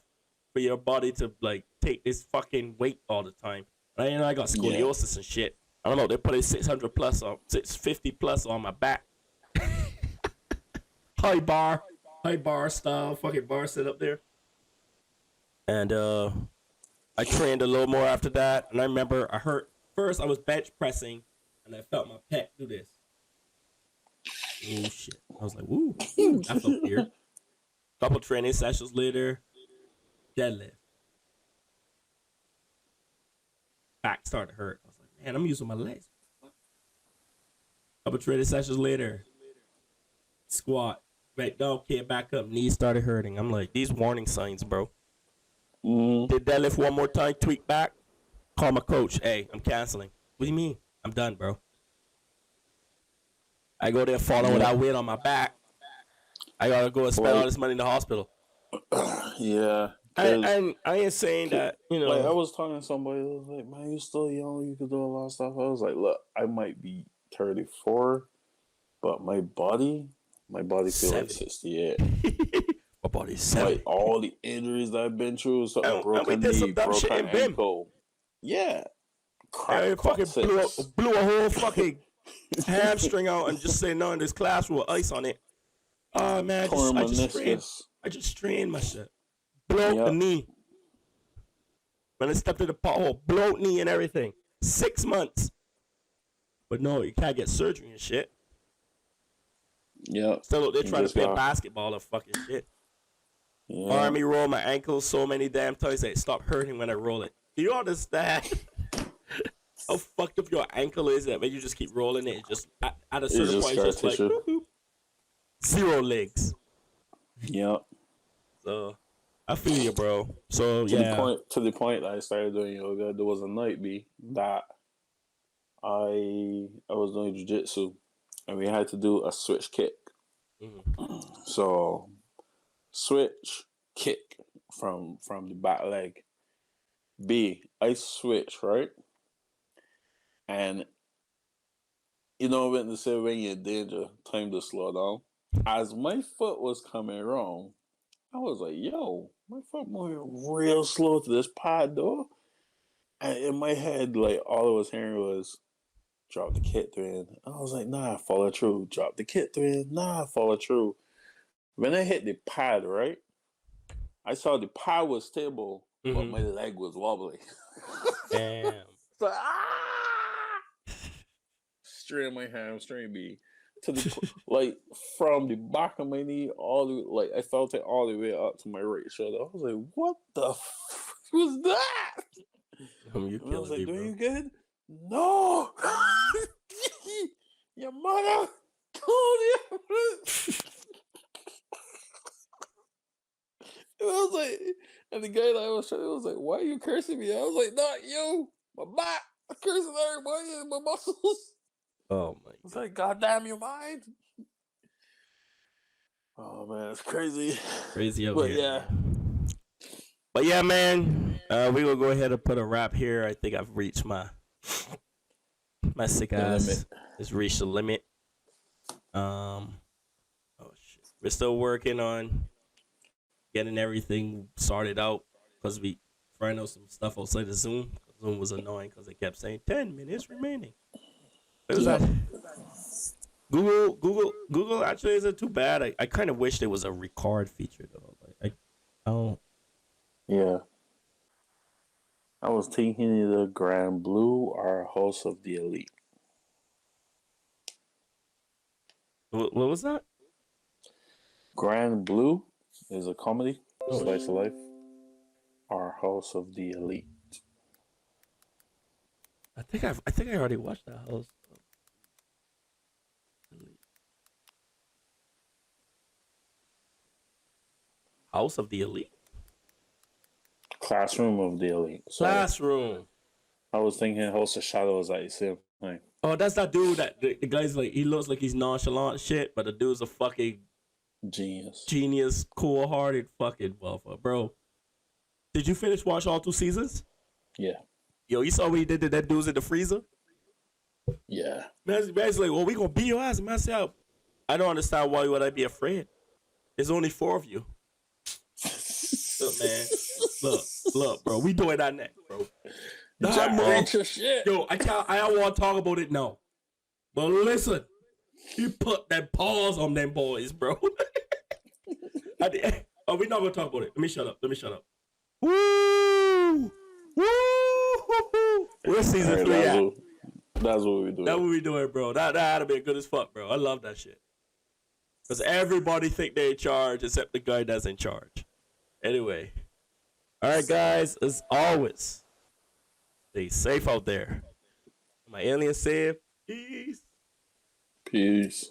for your body to like take this fucking weight all the time. Right? I got scoliosis and shit. I don't know. They put a 600 plus on 650 plus on my back. high bar style, fucking bar set up there. And I trained a little more after that. And I remember I hurt first. I was bench pressing, and I felt my pec do this. Oh shit! I was like, "Woo, that felt weird." Couple training sessions later, deadlift. Back started to hurt. I was like, "Man, I'm using my legs." Couple training sessions later, squat, back down, came back up, knees started hurting. I'm like, these warning signs, bro. Did deadlift one more time, tweak back, call my coach. Hey, I'm canceling. What do you mean? I'm done, bro. I go there falling with that weight on my back. I gotta go and spend all this money in the hospital. Yeah. I ain't saying that, Like, I was talking to somebody that was like, man, you're still young, you could do a lot of stuff. I was like, look, I might be 34, but my body feels like 68. My 47. Like all the injuries that I've been through, so a And we broken did some knee, dumb shit broken in BIM. ankle. Yeah. And Crack fucking coccyx. blew a whole fucking hamstring out and just saying no in this class with ice on it. Oh man, Torn I just strained my shit. Broke the knee. When I stepped in the pothole, broke knee and everything. 6 months. But no, you can't get surgery and shit. Yeah. Still, they're trying to play basketball or fucking shit. Yeah. Army roll my ankle so many damn times that it stopped hurting when I roll it. Do you understand how fucked up your ankle is that when you just keep rolling it, just at a certain point, it's just like whoop, 0 legs. Yeah. So I feel you, bro. So to the point that I started doing yoga, there was a night that I was doing jiu-jitsu and we had to do a switch kick. Mm-hmm. So switch kick from the back leg. I switch, right? And when they say when you're in danger, time to slow down. As my foot was coming around, I was like, yo, my foot moving real slow to this pad though. And in my head, like all I was hearing was drop the kit thread. I was like, nah, follow through. Drop the kit thread. Nah, follow through. When I hit the pad, right? I saw the pad was stable, but my leg was wobbly. Damn. So, strain my hamstring B to the like from the back of my knee all the like I felt it all the way up to my right shoulder. I was like, what the f was that? You I was like, me, bro. you good? No. Your mother told you. And I was like, and the guy that I was trying, was like, why are you cursing me? I was like, not you, my back. I'm cursing everybody in my muscles. Oh my! It's like, goddamn your mind. Oh man, it's crazy. Crazy over here. But yeah, man, we will go ahead and put a wrap here. I think I've reached my sick ass. It's reached the limit. Oh shit, we're still working on getting everything sorted out because we trying out some stuff outside of Zoom. Zoom was annoying because it kept saying 10 minutes remaining. It was that. Google actually isn't too bad. I kind of wish there was a record feature though. Like I don't. Yeah. I was thinking either Grand Blue or House of the Elite. What was that? Grand Blue is a comedy, slice of life, or House of the Elite. I think I already watched that House. House of the Elite? Classroom of the Elite. Sorry. Classroom. I was thinking House of Shadows at the same time. Oh, that's that dude that the guy's like, he looks like he's nonchalant shit, but the dude's a fucking genius, cool-hearted fucking motherfucker. Bro, did you finish watch all 2 seasons? Yeah. Yo, you saw what he did to that dude's in the freezer? Yeah. Man's like, well, we gonna beat your ass, man. I don't understand why would I be afraid. There's only 4 of you. Look, man. Look, bro. We doing that next, bro. Yo, I don't want to talk about it now. But listen, you put that pause on them boys, bro. Oh, we're not gonna talk about it. Let me shut up. Woo! We're season 3 at. That's what we doing. That's what we doing, bro. That had to be good as fuck, bro. I love that shit. Because everybody think they're in charge except the guy that's in charge. Anyway. All right, guys. As always, stay safe out there. My alien said, peace. Peace.